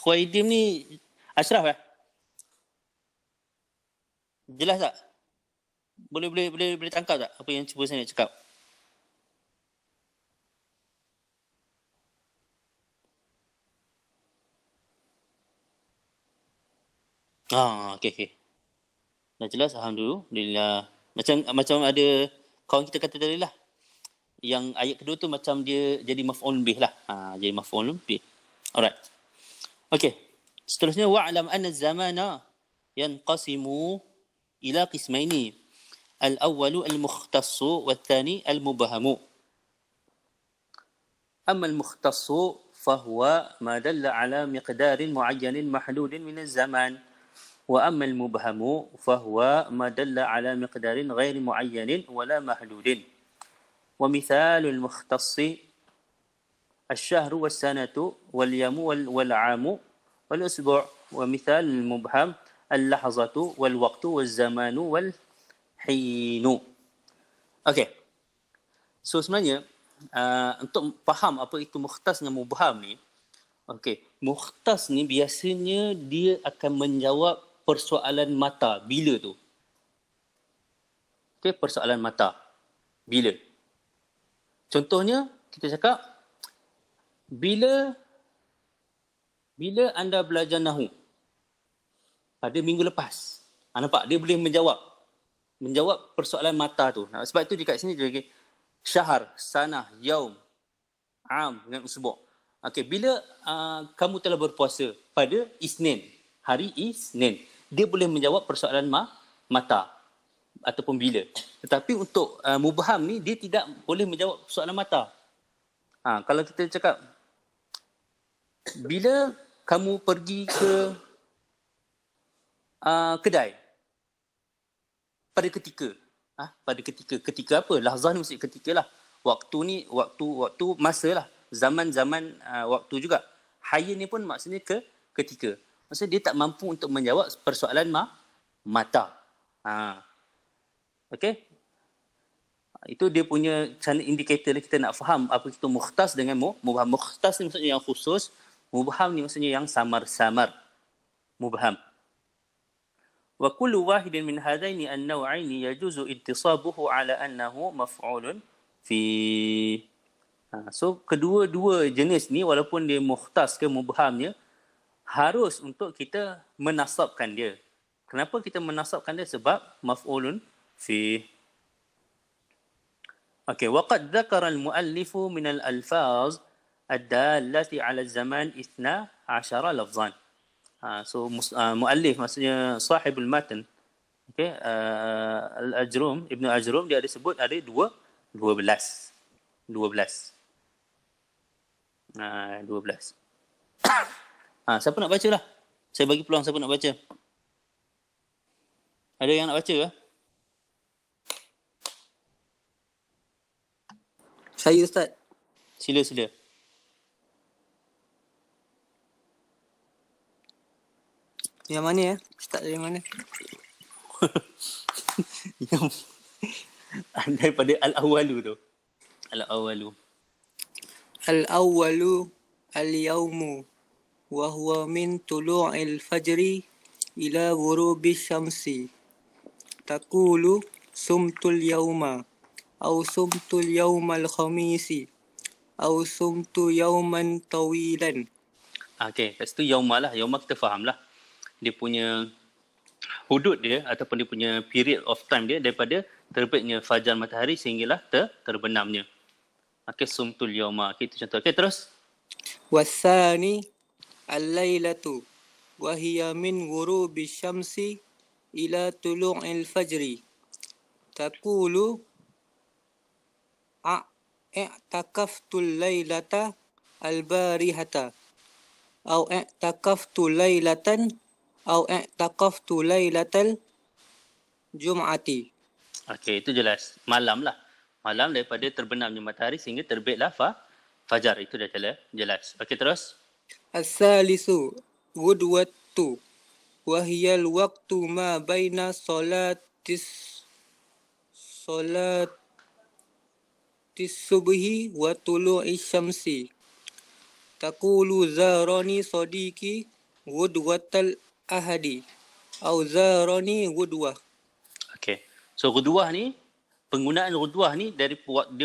Khuaidim ni Ashraf eh? Jelas tak? Boleh tangkap tak apa yang cuba saya nak cakap? Okey. Dah jelas, alhamdulillah. Macam ada kawan kita kata tadi lah. Yang ayat kedua tu macam dia jadi maf'ul bih lah. Jadi maf'ul bih. Alright. Okey. Seterusnya wa'lam anna az-zamana yanqasimu ila qismaini. Al-awwalu al-mukhtassu wal-thani al-mubhamu. Amma al-mukhtassu fahuwa ma dalla ala miqdarin mu'ayyanin mahdudin min az-zaman. Wa amma al-mubhamu fahuwa ma dalla ala miqdarin ghairi mu'ayyanin wala mahdudin. Wa mithalu al-mukhtassi الشهر والسنة واليوم والعام والأسبوع. ومثال المبهم اللحظة والوقت والزمان والحين. Okay. So sebenarnya untuk faham apa itu mukhtas dengan mubham ni, okay, mukhtas ni biasanya dia akan menjawab persoalan mata. Bila tu? Okay, persoalan mata. Bila? Contohnya, kita cakap, bila anda belajar Nahu? Pada minggu lepas. Nampak? Dia boleh menjawab persoalan mata tu. Sebab itu dekat sini dia lagi syahr, sanah, yaum, am dengan usbu'. Okey, bila kamu telah berpuasa pada Isnin, hari Isnin, dia boleh menjawab persoalan mata ataupun bila. Tetapi untuk mubham ni dia tidak boleh menjawab persoalan mata. Kalau kita cakap bila kamu pergi ke kedai, pada ketika ketika apa? Lahzah ni mesti ketika lah. Waktu ni waktu masa lah. Zaman waktu juga. Hayy ni pun maksudnya ketika. Maksudnya dia tak mampu untuk menjawab persoalan mata. Okey. Itu dia punya cara indikator kita nak faham apa itu mukhtas dengan mubham. Mukhtas ni maksudnya yang khusus, mubham ni maksudnya yang samar-samar. Mubham. Wa kullu wahidin min hadaini an-naw'aini yajuzu intisabuhu ala annahu maf'ulun fi. So kedua-dua jenis ni walaupun dia mukhtas ke mubhamnya, harus untuk kita menasabkan dia. Kenapa kita menasabkan dia? Sebab maf'ulun fi. Okey, waqad dzakara al-muallifu min al-alfaz ad-dallati 'ala az-zaman 12 lafzan. So muallif maksudnya sahibul matan. Okey, al-Ajrum, Ibnu Ajrum dia ada sebut ada 12. 12. Siapa nak baca lah? Saya bagi peluang siapa nak baca. Ada yang nak baca ke? Saya Ustaz. Sila. Yang mana ya? Start dari mana? Daripada al-awwalu tu. Al-awwalu. Al-awwalu al-yawmu wa huwa min tulu'il fajri ila ghurubi syamsi. Taqulu sumtul yawma aw sumtul yawmal khamisi aw sumtu yawman tawilan Okey, kat situ yauma lah. Yauma kita faham lah. Dia punya hudud dia ataupun dia punya period of time dia daripada terbitnya fajar matahari sehinggalah terbenamnya. Okey, sumtul yauma. Okey, itu contoh. Okey, terus. Wasani al-lailatu wa hiya min ghurubi syamsi ila tulu'il fajri. Taqulu i'takaftul lailata al-barihata au i'takaftu lailatan au i'takaftu lailatal jum'ati. Okey, itu jelas. Malam lah. Malam daripada terbenamnya matahari sehingga terbitlah fajar. Itu dah jelas. Okey, terus. As-salisu ghudwatu wa hiya al-waqtu ma baina salatis subhi wa tulu'i syamsi. Taqulu zarani sadiqi ghudwatal ahadi au zarani ghudwah. Okey. So ghudwah ni, penggunaan ghudwah ni dia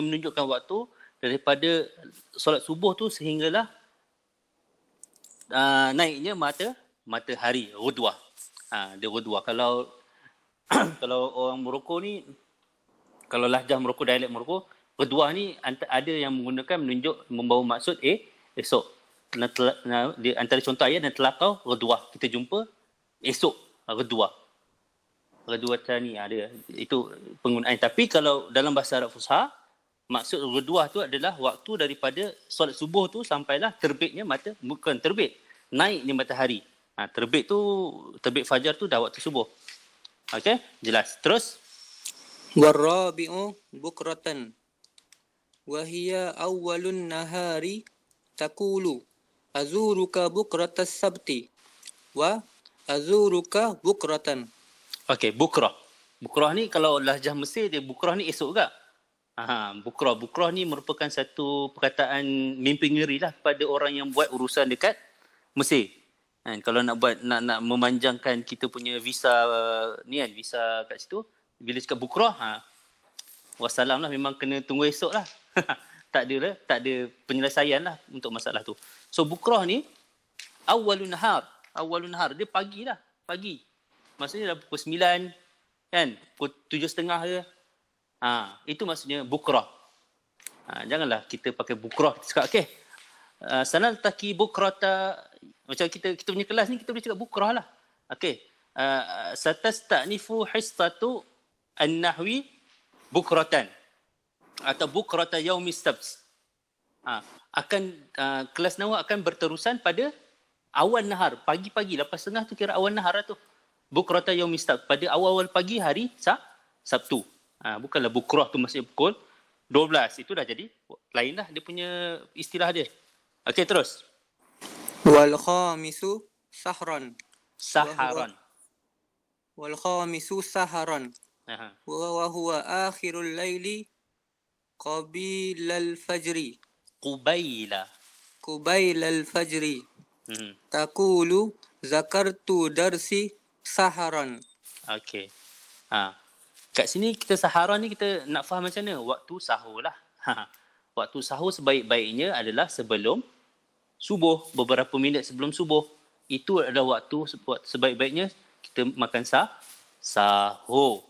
menunjukkan waktu daripada solat subuh tu sehinggalah naiknya matahari, ghudwah. Dia ghudwah. Kalau kalau orang Morocco ni, kalau lahjah Morocco, dialek Morocco, ghudwah ni ada yang menggunakan membawa maksud esok. Dia antara contoh ayat dan telakau ghudwah. Kita jumpa esok ghudwah. Ghudwah tani ada. Itu penggunaan. Tapi kalau dalam bahasa Arab Fusha, maksud ghudwah tu adalah waktu daripada solat subuh tu sampailah terbitnya bukan terbit, naiknya matahari. Terbit fajar tu dah waktu subuh. Okey, jelas. Terus. Warabi'u bukratan wa hiya awwalun nahari taqulu azuruka bukratas sabti wa azuruka bukratan. Okey, bukrah. Bukrah ni kalau lahjah Mesir dia bukrah ni esok juga. Bukrah. Bukrah ni merupakan satu perkataan mimpi ngeri lah kepada orang yang buat urusan dekat Mesir. Kalau nak memanjangkan kita punya visa visa kat situ, bila cakap bukrah, wassalam lah, memang kena tunggu esok lah. tak ada penyelesaian lah untuk masalah tu. So bukrah ni awalun nahar, dia pagi lah, pagi. Maksudnya dah pukul 9 kan, pukul 7.30 ke. Itu maksudnya bukrah. Janganlah kita pakai bukrah. Kita cakap okey, sanal taki bukrata, macam kita punya kelas ni kita boleh cakap bukrah lah. Okey, satastanifu hissatu an-nahwi bukratan atau bukrata yaumis sabt. Kelas nahwu akan berterusan pada awal nahar, pagi-pagi, 8.30 tu kira awal nahar lah tu. Bukrata yaumis sabt, pada awal-awal pagi hari Sabtu. Bukanlah bukrah tu maksudnya pukul 12. Itu dah jadi lain lah dia punya istilah dia. Okey, terus. Wal khamisu sahran. Wal khamisu saharan. Wa huwa akhirul laili qabilal fajri. Qubailal fajri. Taqulu zakartu darsi saharan. Okey. Kat sini kita saharan ni kita nak faham macam mana? Waktu sahur lah. Waktu sahur sebaik-baiknya adalah sebelum subuh, beberapa minit sebelum subuh. Itu adalah waktu sebaik-baiknya kita makan sahur.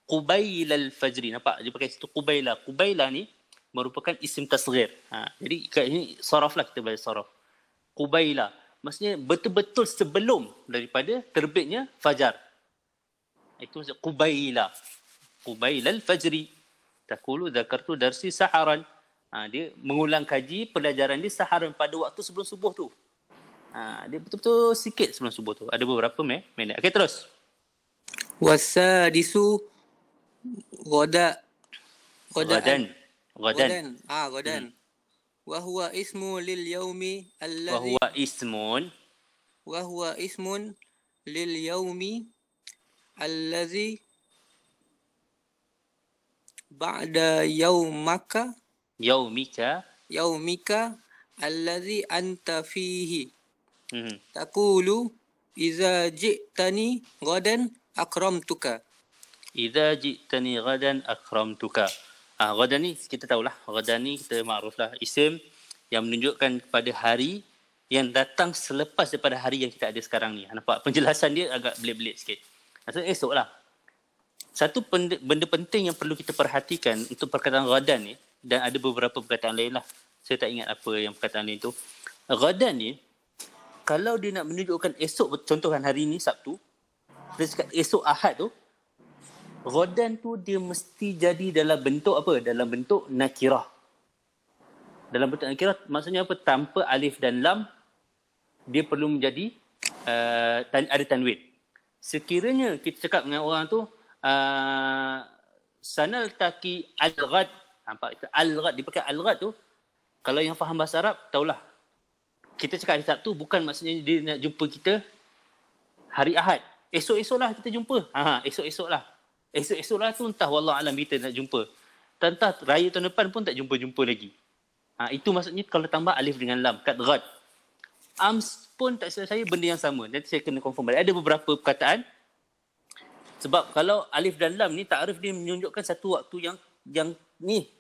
Qubailal fajri. Nampak? Dia pakai situ qubaila. Qubaila ni merupakan isim tasghir. Jadi kat ini saraf lah, kita belajar saraf. Qubaila. Maksudnya betul-betul sebelum daripada terbitnya fajar. Itu qubaila. Qubailal fajri. Taqulu dzakartu darsi saharan. Dia mengulang kaji pelajaran dia saharan pada waktu sebelum subuh tu. Dia betul-betul sikit sebelum subuh tu. Ada beberapa minit. Okey, terus. Wasadisu Ghadan. Wa huwa ismu lil yaumi alladhi wa huwa ismun lil yaumi alladhi ba'da yaumika alladhi anta fihi. Taqulu idza ji'tani ghadan akramtuka. Ghadan ni kita tahulah. Ghadan ni kita makruf lah. Isim yang menunjukkan kepada hari yang datang selepas daripada hari yang kita ada sekarang ni. Nampak? Penjelasan dia agak belit-belit sikit. Maksudnya esok lah. Satu benda penting yang perlu kita perhatikan untuk perkataan ghadan ni, dan ada beberapa perkataan lain lah. Saya tak ingat apa yang perkataan lain tu. Ghadan ni, kalau dia nak menunjukkan esok, contohkan hari ni Sabtu, dia cakap esok Ahad tu, ghadan tu dia mesti jadi dalam bentuk apa? Dalam bentuk nakirah. Dalam bentuk nakirah maksudnya apa? Tanpa alif dan lam, dia perlu menjadi ada tanwin. Sekiranya kita cakap dengan orang tu sanal taki al-ghad, nampak al-ghad, dipakai al-ghad tu, kalau yang faham bahasa Arab tahulah, kita cakap hari Sabtu bukan maksudnya dia nak jumpa kita hari Ahad. Esok-esok lah kita jumpa. Esok-esok lah. Esok-esok lah tu entah wallah alam kita nak jumpa. Entah raya tahun depan pun tak jumpa-jumpa lagi. Itu maksudnya kalau tambah alif dengan lam, kat ghad. Ams pun tak silap saya benda yang sama. Nanti saya kena confirm balik. Ada beberapa perkataan. Sebab kalau alif dan lam ni ta'arif dia menunjukkan satu waktu yang ni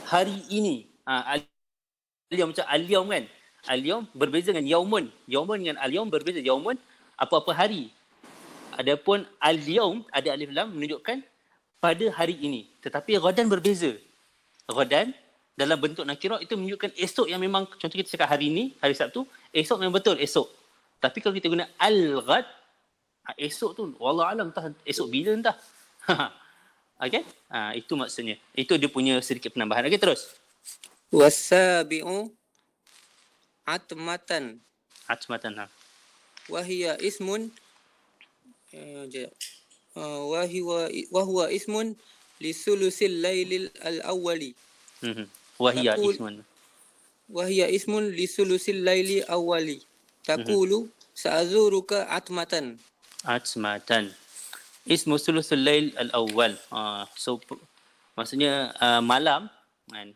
hari ini. Al-yawm macam al-yawm kan. Al-yawm berbeza dengan yaumun. Yaumun dengan al-yawm berbeza. Yaumun apa-apa hari. Adapun al-yawm ada alif lam menunjukkan pada hari ini. Tetapi ghadan berbeza. Ghadan dalam bentuk nakirah itu menunjukkan esok yang memang, contoh kita cakap hari ini, hari Sabtu, esok memang betul esok. Tapi kalau kita guna al-ghad, esok tu wallah alam entah esok bila entah. Okey? Itu maksudnya. Itu dia punya sedikit penambahan. Okey, terus. Wasabi'u atmatan. Atmatan. Wahia ismun wahuwa ismun lisulusil lailil al-awwali. Wahia ismun. Wahia ismun lisulusil laili awwali. Taqulu sa'azuruka atmatan. Atmatan. Ismu sulusul lail al-awwal. So maksudnya malam kan.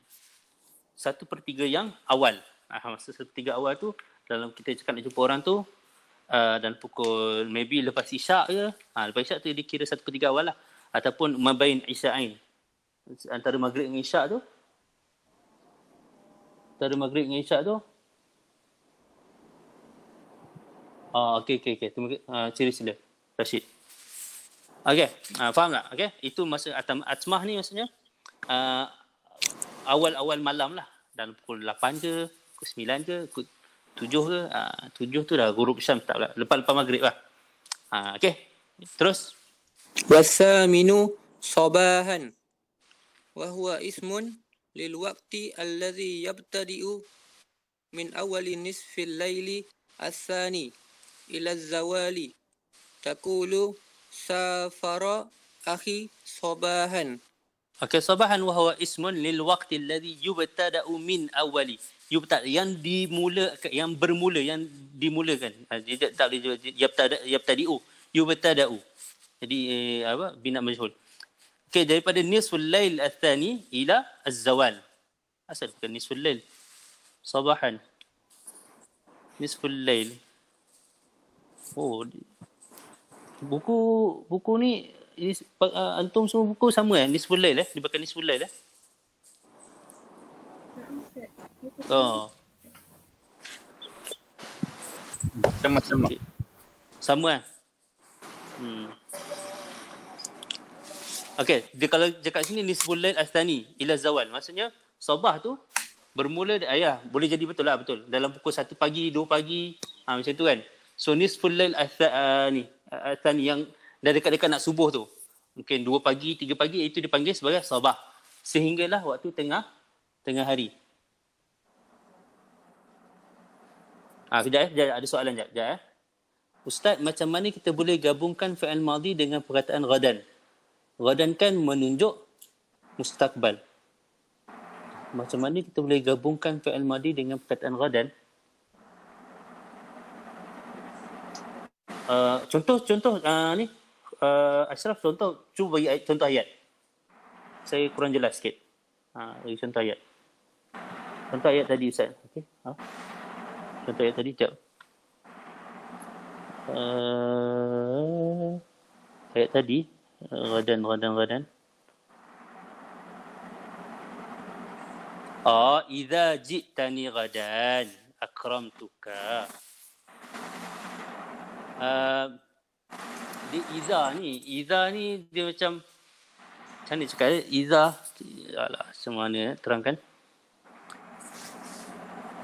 1/3 yang awal. Masa 1/3 awal tu dalam kita cakap nak jumpa orang tu dan pukul maybe lepas isyak ke. Lepas isyak tu dia kira 1/3 awal lah. Ataupun mabain isya'ain. Antara maghrib dengan isyak tu. Antara maghrib dengan isyak tu. Okey. Sila. Rashid. Okey, faham tak? Okey, itu masa atmah ni maksudnya awal-awal malam lah. Dalam pukul 8 ke, pukul 9 ke, pukul 7 ke. 7 tu dah ghurub syams tak pula. Lepas maghrib lah. Okey, terus. Wasaminu sabahan. Wahuwa ismun lil waqti alladhi yabtadi'u min awali nisfil layli as-sani ila az-zawali. Taqulu safara akhi sabahan. Okey, sabahan wa huwa ismun lil waqti alladhi yubtada'u min awali. Yang bermula, yang dimulakan. Dia tak boleh yabtadi'u. Yubtada'u. Jadi bina majhul. Okey, daripada nisful lail athani ila az-zawal. Asal bukan nisful lail. Sabahan. Nisful lail. Buku ni antum semua buku sama nisful lail dia pakai nisful lail Sama-sama. Okay. Sama Okey, dia kalau cakap sini nisful lail astani ila zawal, maksudnya sabah tu bermula boleh jadi betul dalam pukul 1 pagi 2 pagi macam tu kan. So nisful lail astani yang dah dekat-dekat nak subuh tu, mungkin 2 pagi 3 pagi, itu dipanggil sebagai sabah, sehinggalah waktu tengah hari. Kejap ada soalan sekejap. Ustaz, macam mana kita boleh gabungkan fi'il madhi dengan perkataan ghadan? Ghadan kan menunjuk mustaqbal. Macam mana kita boleh gabungkan fi'il madhi dengan perkataan ghadan? Contoh ni Ashraf, cuba bagi contoh ayat. Saya kurang jelas sikit. Bagi contoh ayat. Contoh ayat tadi Ustaz. Okey. Contoh ayat tadi jap. Ayat tadi ghadan. Idza ji'tani ghadan. akramtuka. Dia Iza ni dia macam mana cakap Iza, alah macam mana terangkan.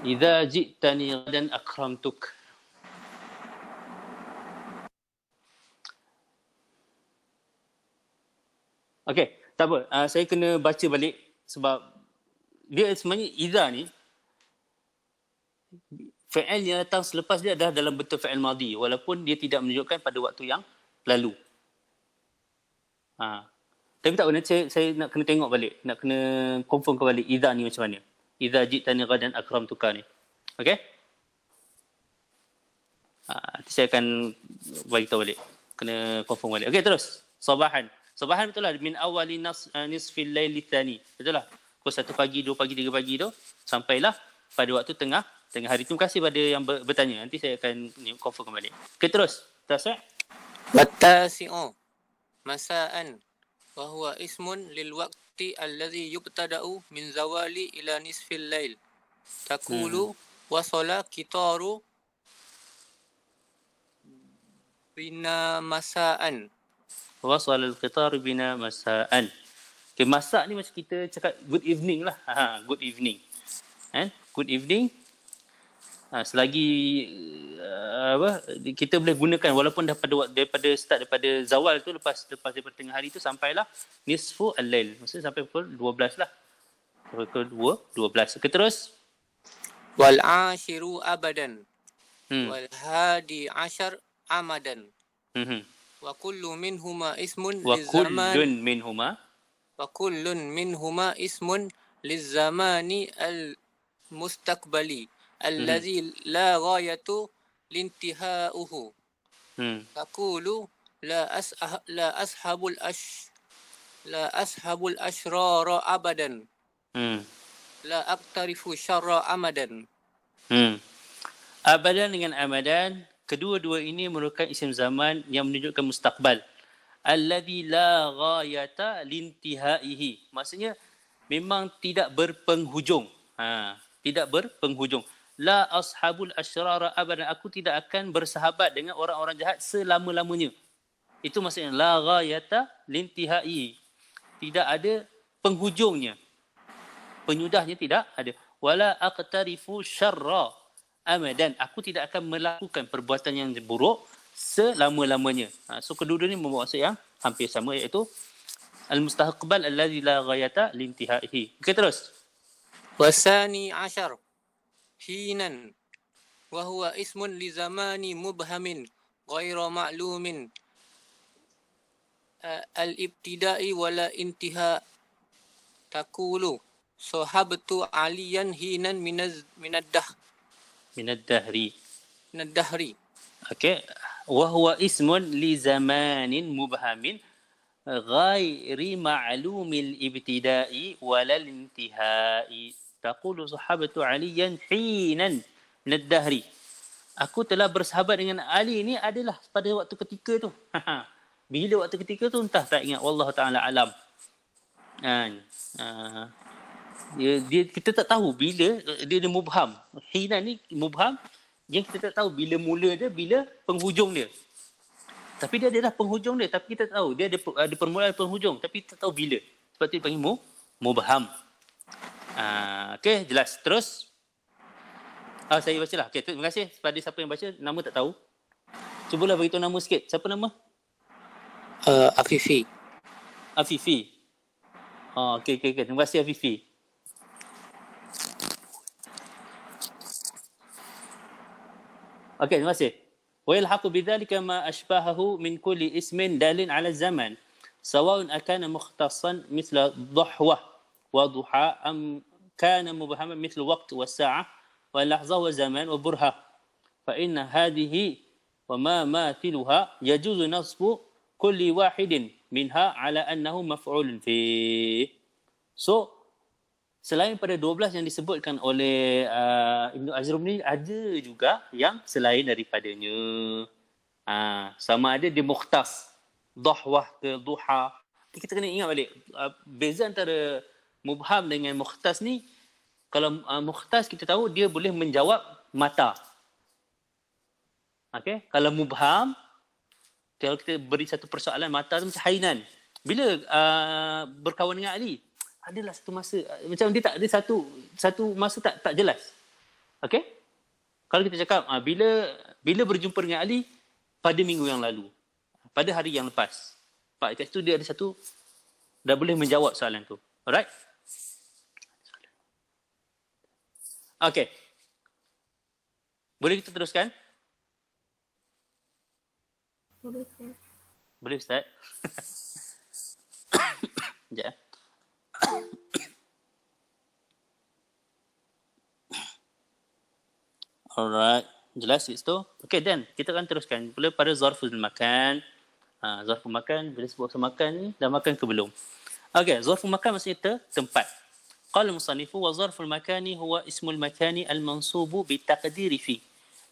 Iza ji'tani ghadan akramtuk. Okey, tak apa. Saya kena baca balik sebab dia sebenarnya Iza ni fi'il yang datang selepas dia adalah dalam bentuk fi'il madhi walaupun dia tidak menunjukkan pada waktu yang lalu. Tapi tak apa, saya nak kena tengok balik, nak kena confirm balik Iza ni macam mana. Iza ji'tani ghadan akramtuka ni. Okey? Nanti saya akan bagi tahu balik. Kena confirm balik. Okey, terus. Sabahan. Sabahan betul lah. Min awali nisfil laili tsani. Betul lah. Pukul 1 pagi, 2 pagi, 3 pagi tu. Sampailah pada waktu tengah hari. Terima kasih pada yang bertanya. Nanti saya akan confirm kembali. Okey, terus. Tasi'. Wattasi'u masa'an wa huwa ismun lil waqti alladhi yubtada'u min zawali ila nisfil lail. Taqulu wasala qitaru bina masa'an. Wasal al-qitar bina masa'an. Okay, masak ni macam kita cakap good evening lah. Good evening. Good evening. Selagi kita boleh gunakan walaupun daripada zawal tu lepas daripada tengah hari tu sampailah nisfu al-lail. Maksudnya sampai pukul 12 lah. Pukul 12. Okay, terus. Wal ashiru abadan. Wal hadi ashar amadan. Wa kullu minhuma ismun lizaman. Wa kullun minhuma ismun lizamani al-mustaqbali alladhi la ghayatu lintihauhu. Taqulu la ashabul ashrara abadan. La aqtarifu syarra amadan. Abadan dengan amadan, kedua-dua ini merupakan isim zaman yang menunjukkan mustaqbal. Alladhi la ghayata lintihaihi. Maksudnya memang tidak berpenghujung. Tidak berpenghujung. La ashabul asyrara abadan. Aku tidak akan bersahabat dengan orang-orang jahat selama-lamanya. Itu maksudnya la ghayata lintihaihi. Tidak ada penghujungnya. Penyudahnya tidak ada. Wala aqtarifu syarra amadan. Aku tidak akan melakukan perbuatan yang buruk selama-lamanya. So kedua-dua ni membawa maksud yang hampir sama, iaitu al-mustaqbal alladhi la ghayata lintihaihi. Okey, terus. Wasani ashar hinan wa huwa ismun li zamani mubhamin ghayra ma'lumin al-ibtida'i wala intiha. Taqulu sahabtu aliyan hinan minad-dahri. Okey. Wa huwa ismun li zamanin mubhamin ghairi ma'lumil ibtida'i walal intihai. Taqulu sahabatu aliyan hinan minad-dahri. Aku telah bersahabat dengan Ali ni adalah pada waktu ketika tu. Bila waktu ketika tu entah tak ingat, wallahu taala alam. Kita tak tahu bila dia mubham. Hinan ni mubham yang kita tak tahu bila mula dia, bila penghujung dia. Tapi dia adalah penghujung dia, tapi kita tahu dia ada permulaan penghujung, tapi tak tahu bila. Sebab tu dipanggil mubham. Okey, jelas. Terus. Saya bacalah. Okey, terima kasih kepada siapa yang baca. Nama tak tahu. Cubalah beritahu nama sikit. Siapa nama? Afifi. Okey. Terima kasih Afifi. Okey, terima kasih. Wa yalhaqu bidzalika ma ashbahahu min kulli ismin dalin ala zaman sawa'un akana mukhtassan mithla dhahwa wa duha am kana mubhaman mithla waqt wa sa'ah wa lahza wa zaman wa burha fa inna hadhihi wa ma mathiluha yajuzu nasbu kulli wahidin minha ala annahu maf'ulun fi. So selain pada 12 yang disebutkan oleh Ibn Ajrum ni, ada juga yang selain daripadanya. Sama ada dia mukhtas, dhahwah ke duha. Kita kena ingat balik, beza antara mubham dengan mukhtas ni, kalau mukhtas kita tahu dia boleh menjawab mata. Okey, kalau mubham, kalau kita beri satu persoalan, mata tu macam Hainan. Bila berkawan dengan Ali? Adalah satu masa, macam dia tak ada satu masa tak jelas. Okey? Kalau kita cakap bila berjumpa dengan Ali pada minggu yang lalu, pada hari yang lepas. Pak, kat situ dia ada satu, dah boleh menjawab soalan tu. Alright? Okey. Boleh kita teruskan? Boleh, Ustaz. Boleh, Ustaz? Sekejap. Alright. Jelas kat situ? Okey, dan kita akan teruskan pula pada zarful makan. Zarful makan, bila sebut makan ni, dah makan ke belum? Okey, zarful makan maksudnya tempat. Qala musannifu wa zarful makani huwa ismul makani al-mansubu bitaqdiri fi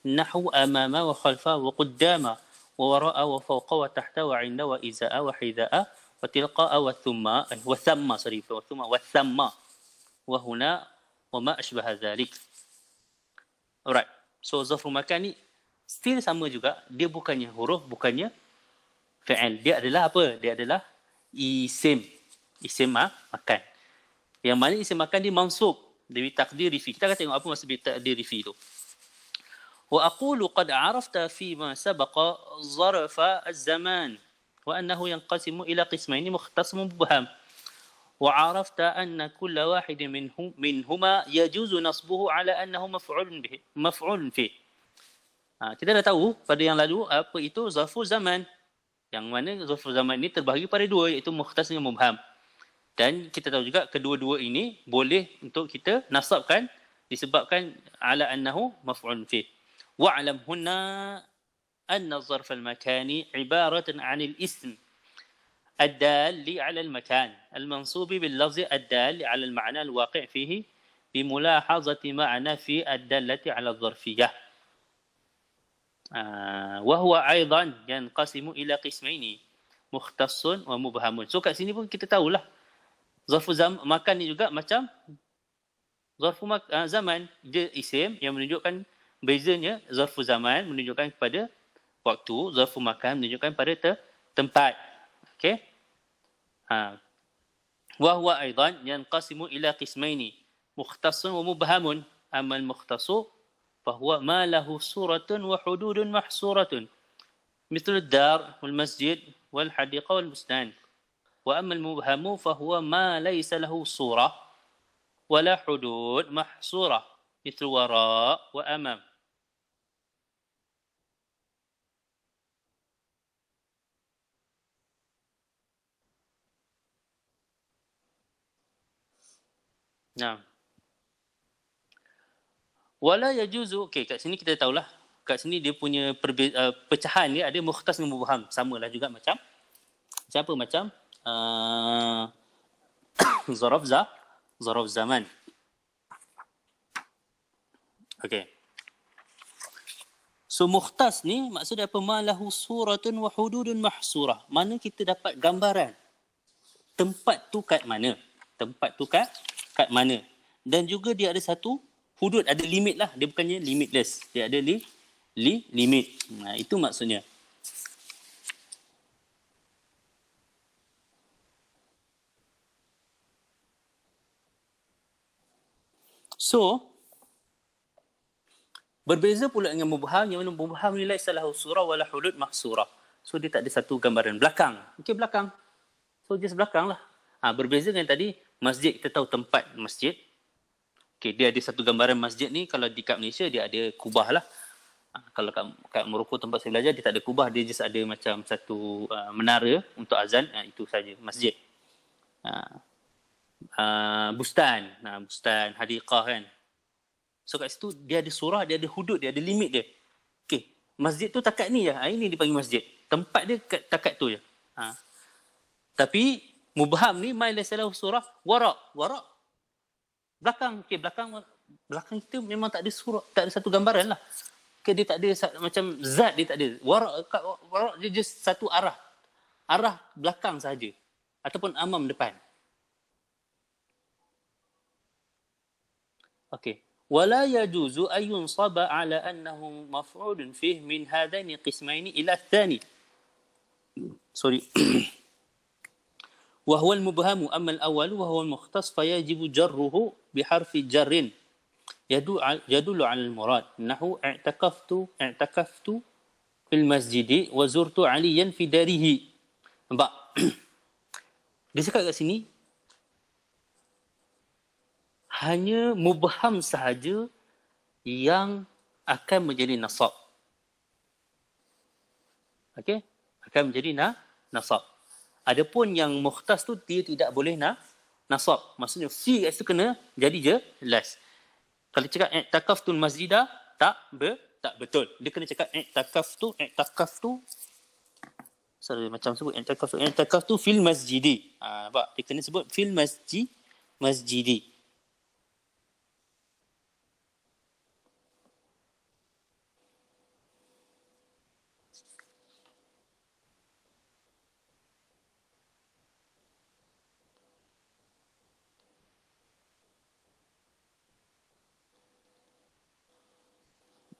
nahwu amama wa khalfa wa qaddama wa wara'a wa fawqa wa tahta wa 'inda wa iza'a wa hida'a wa tilqa'a wa thumma wa thamma wa thumma wa thamma wa huna wa ma ashbaha dhalik. Alright. So zarful makan ni still sama juga, dia bukannya huruf, bukannya fi'il. Dia adalah apa? Dia adalah isim. Isim makan. Yang mana isim makan dia mansub dari taqdiri fi. Kita akan tengok apa maksud taqdiri fi tu. Wa aqulu qad 'arafta fi ma sabaqa zarfa az-zaman wa annahu yanqasimu ila qismayn mukhtas mubham. Wa 'arafta anna kulla wahidin minhuma yajuzu nasbuhu ala annahu maf'ulun fi. Kita dah tahu pada yang lalu apa itu zarful zaman. Yang mana zarful zaman ini terbahagi pada dua, iaitu mukhtas dengan mubham. Dan kita tahu juga kedua-dua ini boleh untuk kita nasabkan disebabkan ala annahu maf'ul fi. Wa'lam hunna anna zarf al-makani ibaratan 'anil ism الدال على المكان المنصوب باللفظ الدال على المعنى الواقع فيه بملاحظة معنى في الدالة على الظرفية وهو أيضا ينقسم إلى قسمين مختص ومبهم. So kat sini pun kita tahulah zarfu makan ni juga macam zarfu zaman, dia isim yang menunjukkan bezanya. Zarfu zaman menunjukkan kepada waktu, zarfu makan menunjukkan pada tempat. Okey. Wa huwa aidan yanqasimu ila qismaini mukhtassun wa mubhamun. Amma al-mukhtassu fa huwa ma lahu suratun wa hududun mahsuratun مثل الدار والمسجد والحديقة والبستان. وأما المبهم فهو ما ليس له صورة ولا حدود محصورة مثل وراء وأمام. Nah, wala yajuzu. Okey, kat sini kita tahulah. Kat sini dia punya pecahan dia ada mukhtas dan mubham. Samalah juga macam apa? Macam zaraf zaman. Okey. So mukhtas ni maksud apa? Ma lahu suratun wa hududun mahsurah. Mana kita dapat gambaran tempat tu kat mana? Tempat tu kat mana? Dan juga dia ada satu hudud, ada limit lah. Dia bukannya limitless. Dia ada limit. Nah, itu maksudnya. So, berbeza pula dengan mubham, yang mana mubham ni laisa lahu surah wala hudud mahsurah. So, dia tak ada satu gambaran belakang. Okey, belakang. So, just belakang lah. Berbeza dengan tadi, masjid, kita tahu tempat masjid. Okey, dia ada satu gambaran masjid ni. Kalau di kat Malaysia, dia ada kubah lah. Kalau kat Morocco tempat saya belajar, dia tak ada kubah. Dia just ada macam satu menara untuk azan. Itu saja masjid. Bustan. Bustan, hadiqah kan. So kat situ, dia ada surah, dia ada hudud, dia ada limit dia. Okey, masjid tu takat ni je. Ini dipanggil masjid. Tempat dia takat tu je. Tapi, mubham ni, ma laysa lahu surah, wara' belakang. Okey, belakang kita memang tak ada surah, tak ada satu gambaran lah. Okey, dia tak ada macam zat, dia tak ada. Wara' dia just satu arah belakang saja ataupun amam depan. Okey, ولا يجوز أن ينصب على أنه مفعول فيه من هذين القسمين إلى الثاني. sorry. وهو المبهم. أما الأول وهو المختص فيجب جره بحرف جر يدل على المراد. نحو اعتكفت في المسجد وزرت عليا في داره. Nampak? Dia cakap kat sini, hanya mubham sahaja yang akan menjadi nasab. Okey? Akan menjadi nasab. Adapun yang mukhtas tu dia tidak boleh nasab. Maksudnya fi kat situ kena jadi je jelas. Kalau cakap i'takaftul masjidah tak betul. Dia kena cakap i'takaftu sorry, macam sebut i'takaftu fil masjidi. Nampak? Dia kena sebut fil masjidi.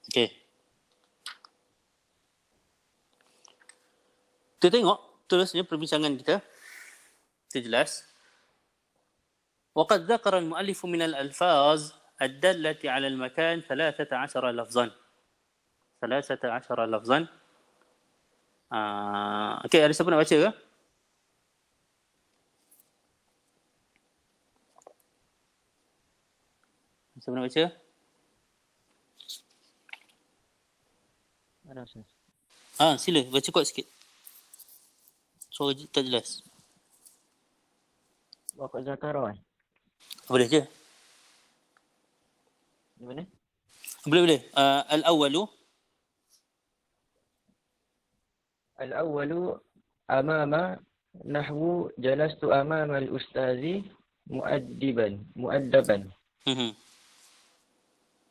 Okey. Kita tengok terusnya perbincangan kita. Kita jelas. وقد ذكر المؤلف من الألفاظ الدالة على المكان 13 لفظا. 13 لفظا. Okey, ada siapa nak baca ke? Siapa nak baca? Ada Ustaz. Sila baca kuat sikit. Suara tak jelas. Waqad zakara. Boleh je. Di mana? Boleh. Al-awwalu. Al-awwalu amama nahwu jalastu amama al-ustazi muaddaban.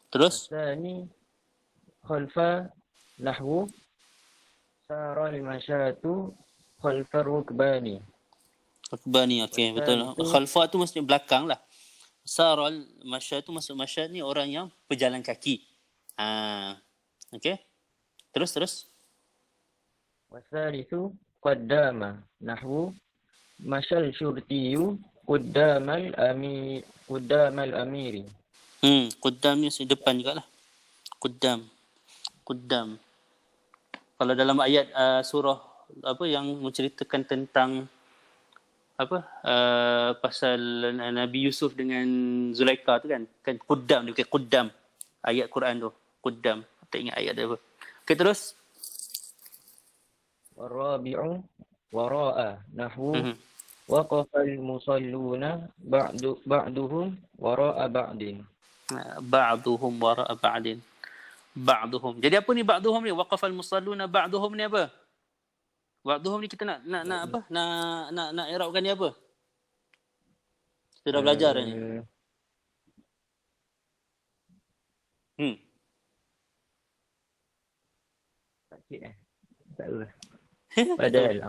Terus? Tsani khalfa nahwu sara al-mashatu khalfa rukbani. Rukbani, okey, betul. Khalfa tu maksudnya belakang lah. Saral masyad tu maksud masyad ni orang yang berjalan kaki. Okey. Terus. Wasalithu qaddama nahwu masyal syurtiyu quddamal amiri. Quddam ni depan jugalah. Quddam. Kalau dalam ayat surah apa yang menceritakan tentang pasal Nabi Yusuf dengan Zulaikha tu kan Quddam, dia Quddam. Ayat Quran tu, Quddam. Tak ingat ayat dia apa. Okey, terus. Warabi'u wara'a nahwu waqafal musalluna ba'duhum wara'a ba'din. Ba'duhum wara'a ba'din. Ba'duhum. Jadi apa ni ba'duhum ni? Waqafal musalluna ba'duhum ni apa? Ba'duhum ni kita nak apa? Nak i'rabkan dia apa? Kita dah belajar dah ni. Sakit tak apa. Badal.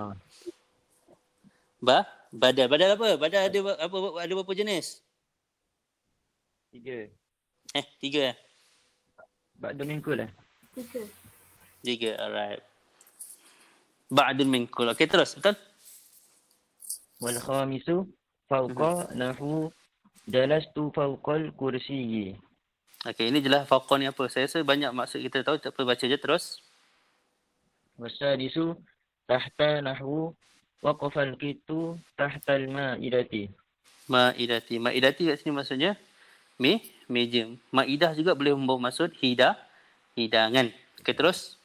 Badal apa? Badal ada berapa jenis? 3. 3 Ba'du minkul lah. 3. Alright. Ba'dun minkul. Okey, terus. Betul? Wal khamisu fawqa nahwu jalastu fawqal kursiyyi. Okey, ini jelas fawqa ni apa. Saya rasa banyak maksud kita tahu, tak apa baca je terus. Wasadisu tahta nahwu waqafal kitu tahtal ma'idati. Ma'idati kat sini maksudnya meja. Ma'idah juga boleh membawa maksud hidangan. Okey, terus.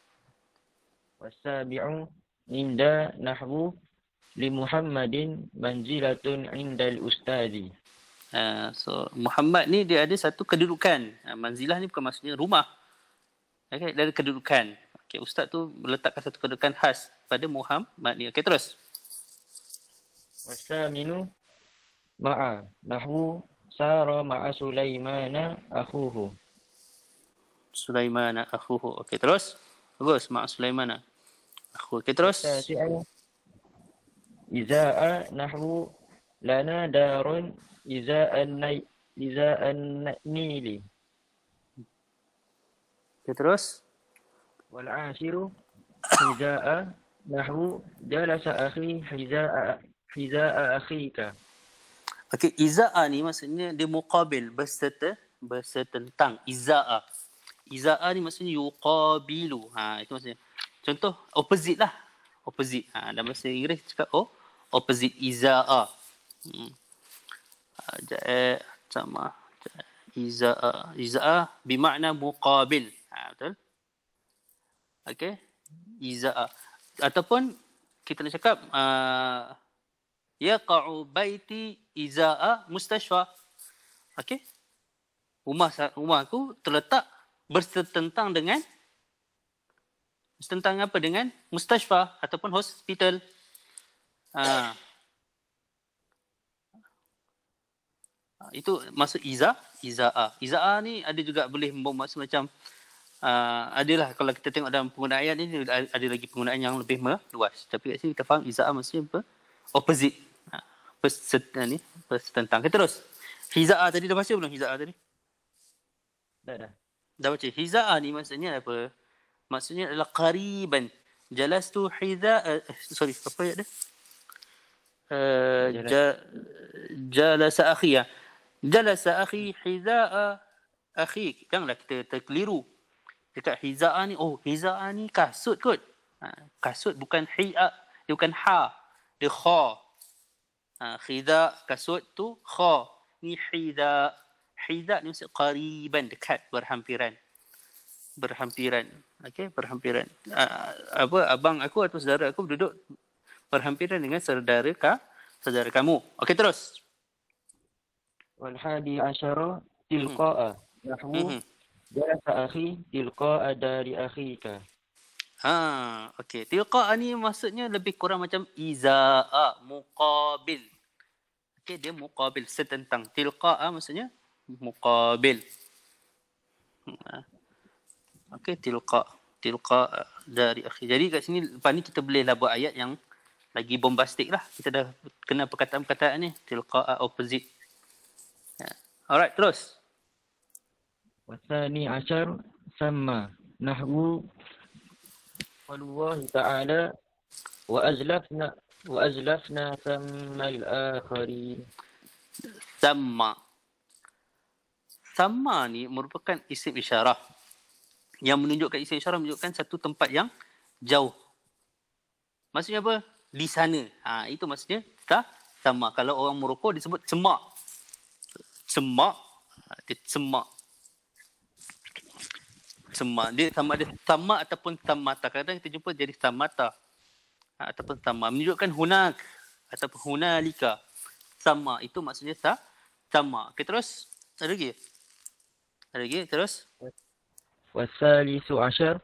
Wasabi'u inda nahwu li Muhammadin manzilatun indal ustadi. So Muhammad ni dia ada satu kedudukan. Manzilah ni bukan maksudnya rumah. Okey, dia ada kedudukan. Okey, ustaz tu meletakkan satu kedudukan khas pada Muhammad ni. Okey, terus. Wasaminu ma'a nahwu sara ma'a Sulaimana akhuhu. Sulaimana akhuhu. Okey, terus. Bagus, ma'a Sulaimana akhuhu. Okey, terus. Iza'a nahwu lana darun iza'an nili. Okay, terus. والعاشر حذاء نحو جلس أخي حذاء أخيك. Okay, iza'a ni maksudnya dia muqabil, bersetentang. Iza'a. Iza'a ni maksudnya yuqabilu. Itu maksudnya. Contoh, opposite lah. Opposite. Dalam bahasa Inggeris cakap, opposite iza'a. Sama. Iza'a. Iza'a bermakna muqabil. Betul? Okay. Iza'a. Ataupun kita nak cakap, yaqa'u baiti iza'a mustashfa. Okey. Rumah aku terletak bersetentang dengan apa? Dengan mustashfa ataupun hospital. Itu maksud iza'a. Iza'a ni ada juga boleh bermaksud macam adalah kalau kita tengok dalam penggunaan ayat ni ada lagi penggunaan yang lebih meluas. Tapi kat sini kita faham iza'a maksudnya apa? Opposite. Bersetentang. Kita terus. Hiza'a tadi dah baca belum? Hiza'a tadi? Dah. Dah baca. Hiza'a ni maksudnya apa? Maksudnya adalah qariban. Jalastu hiza'a. Apa ayat dia? Jalasa akhi. Jalasa akhi hiza'a akhi. Janganlah kita terkeliru. Dekat hiza'a ni, hiza'a ni kasut kot. Kasut bukan hi'a. Dia bukan ha. Dia kha. Khidha, kasut tu kha. Ni hidha. Hidha ni maksud qariban, dekat, berhampiran. Okey, berhampiran. Abang aku atau saudara aku duduk berhampiran dengan saudara kamu. Okey, terus. والحادي عشر تلقاء نحو جلس أخي تلقاء دار أخيك. Okey. Tilqa' ni maksudnya lebih kurang macam iza'a, muqabil. Okey, dia muqabil, setentang. Tilqa' maksudnya muqabil. Okey, tilqa' dari akhi. Jadi kat sini lepas ni kita bolehlah buat ayat yang lagi bombastik lah. Kita dah kenal perkataan-perkataan ni. Tilqa' opposite. Alright, terus. والثاني عشر ثم نحو والله تعالى وأزلفنا ثم الآخرين. Sama ni merupakan isim isyarah. Yang menunjukkan isim isyarah menunjukkan satu tempat yang jauh. Maksudnya apa? Di sana. Itu maksudnya sama. Kalau orang Morocco disebut semak. Semak. Dia semak. Semak. Dia sama ada sama ataupun tamata. Kadang-kadang kita jumpa jadi tamata. Ataupun sama. Menunjukkan hunak. Ataupun hunalika. Sama. Itu maksudnya sama. Okay, terus. Ada lagi? Terus. والثالث عشر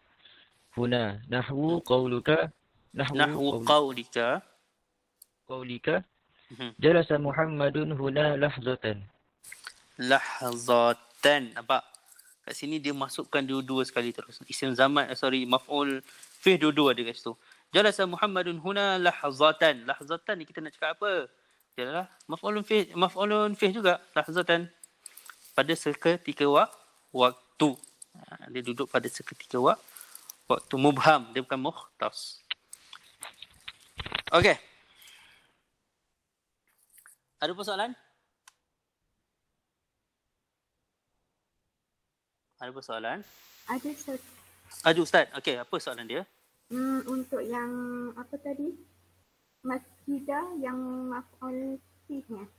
هنا نحو قولك قولك جلس محمد هنا لحظة. Lahzatan. Nampak? Kat sini dia masukkan dua-dua sekali terus. Isim zaman, maf'ul fih dua-dua dia kat situ. Jalasa Muhammadun huna lahzatan. Lahzatan ni kita nak cakap apa? Ialah maf'ulun fih juga. Lahzatan. Pada seketika waktu. Dia duduk pada seketika waktu. Mubham. Dia bukan mukhtas. Okey. Ada persoalan? Ada persoalan? Ada Ustaz. Ada Ustaz. Okey, apa soalan dia? Untuk yang apa tadi? Masjidah yang maf'ul fihnya.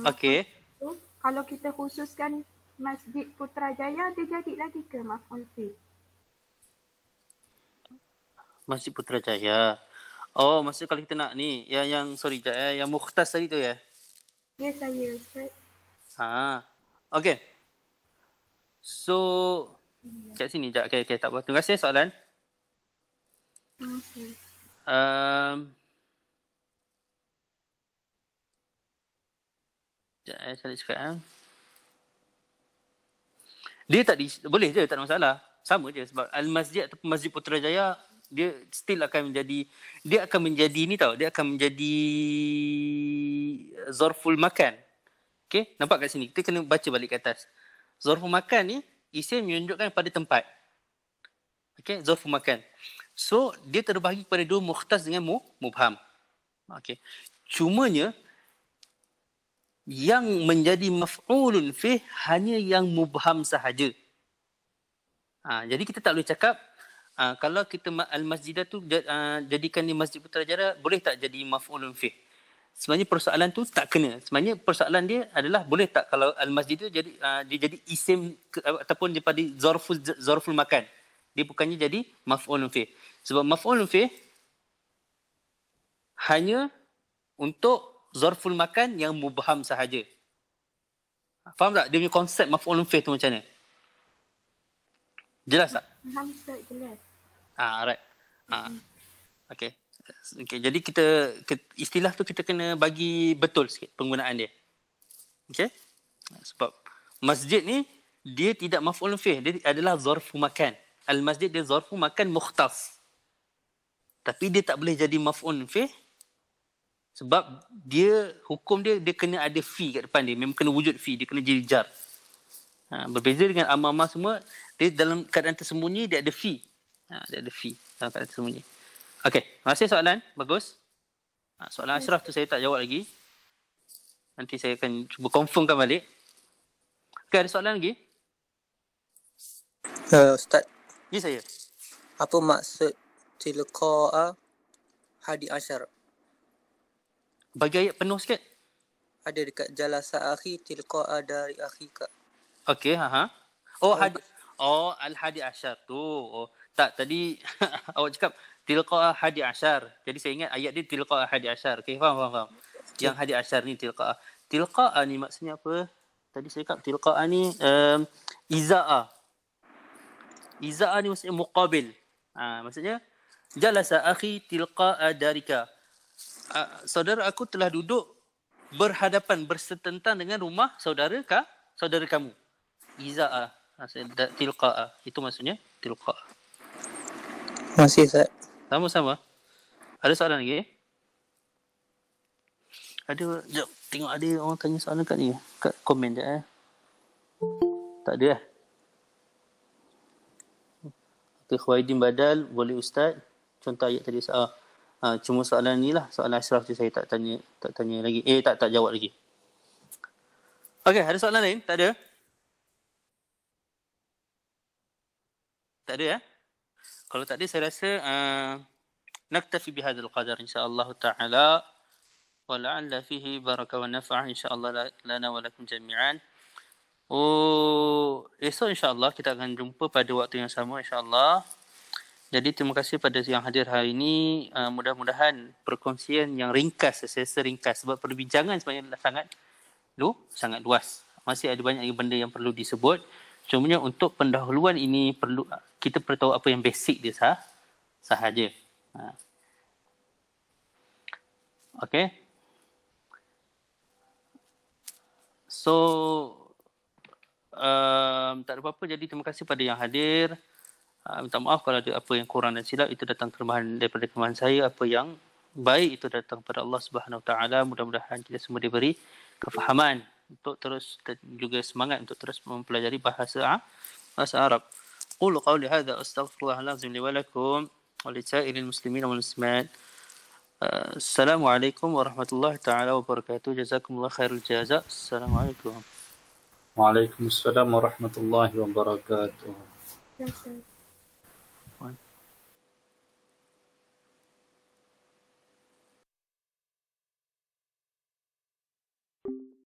Okey. Tu, kalau kita khususkan Masjid Putrajaya, dia jadi lagi ke maf'ul fih? Masjid Putrajaya. Oh, maksud kalau kita nak ni, yang mukhtas tadi tu ya? Ya, saya Ustaz. Okey. So, kat sini sekejap. Okay, tak apa. Terima kasih soalan. Okay. Sekejap saya cakap. Dia boleh je, tak ada masalah. Sama je sebab Al-Masjid ataupun Masjid Putrajaya, dia still akan menjadi, dia akan menjadi zarful makan. Okay, nampak kat sini. Kita kena baca balik ke atas. Zarful makan ni, isim menunjukkan pada tempat. Okey, zarfu makan. So, dia terbahagi kepada dua, mukhtas dengan mubham. Okey. Cumanya yang menjadi maf'ulun fih hanya yang mubham sahaja. Jadi kita tak boleh cakap kalau kita al-masjidah tu jadikan di Masjid Putrajaya, boleh tak jadi maf'ulun fih? Sebenarnya persoalan tu tak kena. Sebenarnya persoalan dia adalah boleh tak kalau al-masjid tu jadi dia jadi isim ataupun daripada zarful makan. Dia bukannya jadi maf'ulun fih. Sebab maf'ulun fih hanya untuk zarful makan yang mubham sahaja. Faham tak? Dia punya konsep maf'ulun fih tu macam mana? Jelas tak? Faham Ustaz, jelas. Alright. Okay. Jadi kita istilah tu kita kena bagi betul sikit penggunaan dia. Okay? Sebab masjid ni dia tidak maf'ulun fih, dia adalah zarfu makan. Al-masjid dia zarfu makan mukhtas. Tapi dia tak boleh jadi maf'ulun fih sebab dia hukum dia kena ada fi kat depan dia. Memang kena wujud fi, dia kena jadi jar. Berbeza dengan amamah semua, dia dalam keadaan tersembunyi dia ada fi. Dia ada fi dalam keadaan tersembunyi. Okey, terima kasih soalan. Bagus. Soalan Ashraf tu saya tak jawab lagi. Nanti saya akan cuba confirmkan balik. Okey, ada soalan lagi? Ustaz, Ya, saya. apa maksud tilqa'a hadi asyar? Bagi ayat penuh sikit. Ada dekat jalasa akhi tilqa'a dari akhika. Okey, al-hadi asyar tu. Tak, tadi awak cakap tilqa'a hadi asyar. Jadi saya ingat ayat dia tilqa'a hadi asyar. Okey, faham. Yang hadi asyar ni tilqa'a. Tilqa'a ni maksudnya apa? Tadi saya cakap tilqa'a ni iza'a. Iza'a ni maksudnya muqabil. Maksudnya jalasa akhi tilqa'a darika. Saudara aku telah duduk berhadapan, bersetentang dengan rumah saudara kamu. Iza'a. Tilqa'a. Itu maksudnya tilqa'a. Masih Ustaz. Sama-sama. Ada soalan lagi? Jom tengok ada orang tanya soalan kat ni. Kat komen je Tak ada Khawaidin badal, boleh Ustaz. Contoh ayat tadi cuma soalan ni lah. Soalan Ashraf je saya tak tanya lagi. Tak jawab lagi. Okey, ada soalan lain? Tak ada? Tak ada ya? Kalau tak ada, saya rasa naktafi bihadzal qadar insya-Allah taala. Wa la'alla fihi barakah wa naf'ah insya-Allah lana wa lakum jami'an. Esok insya-Allah kita akan jumpa pada waktu yang sama insya-Allah. Jadi terima kasih pada yang hadir hari ini. Mudah-mudahan perkongsian yang ringkas, sesa ringkas sebab perbincangan sebenarnya sangat luas. Masih ada banyak benda yang perlu disebut. Cumanya untuk pendahuluan ini kita perlu tahu apa yang basic dia sahaja. Okay. So tak ada apa-apa. Jadi terima kasih pada yang hadir. Minta maaf kalau ada apa yang kurang dan silap. Itu datang daripada kelemahan saya. Apa yang baik itu datang pada Allah Subhanahu Wa Taala. Mudah-mudahan kita semua diberi kefahaman untuk terus dan juga semangat untuk terus mempelajari bahasa Arab. Qulu qawli hadza astaghfirullahal azim li wa lakum wa li sa'iril muslimin wal muslimat. Assalamualaikum warahmatullahi taala wabarakatuh. Jazakumullah khairul jazaa. Assalamualaikum. Waalaikumsalam warahmatullahi wabarakatuh. Ustaz.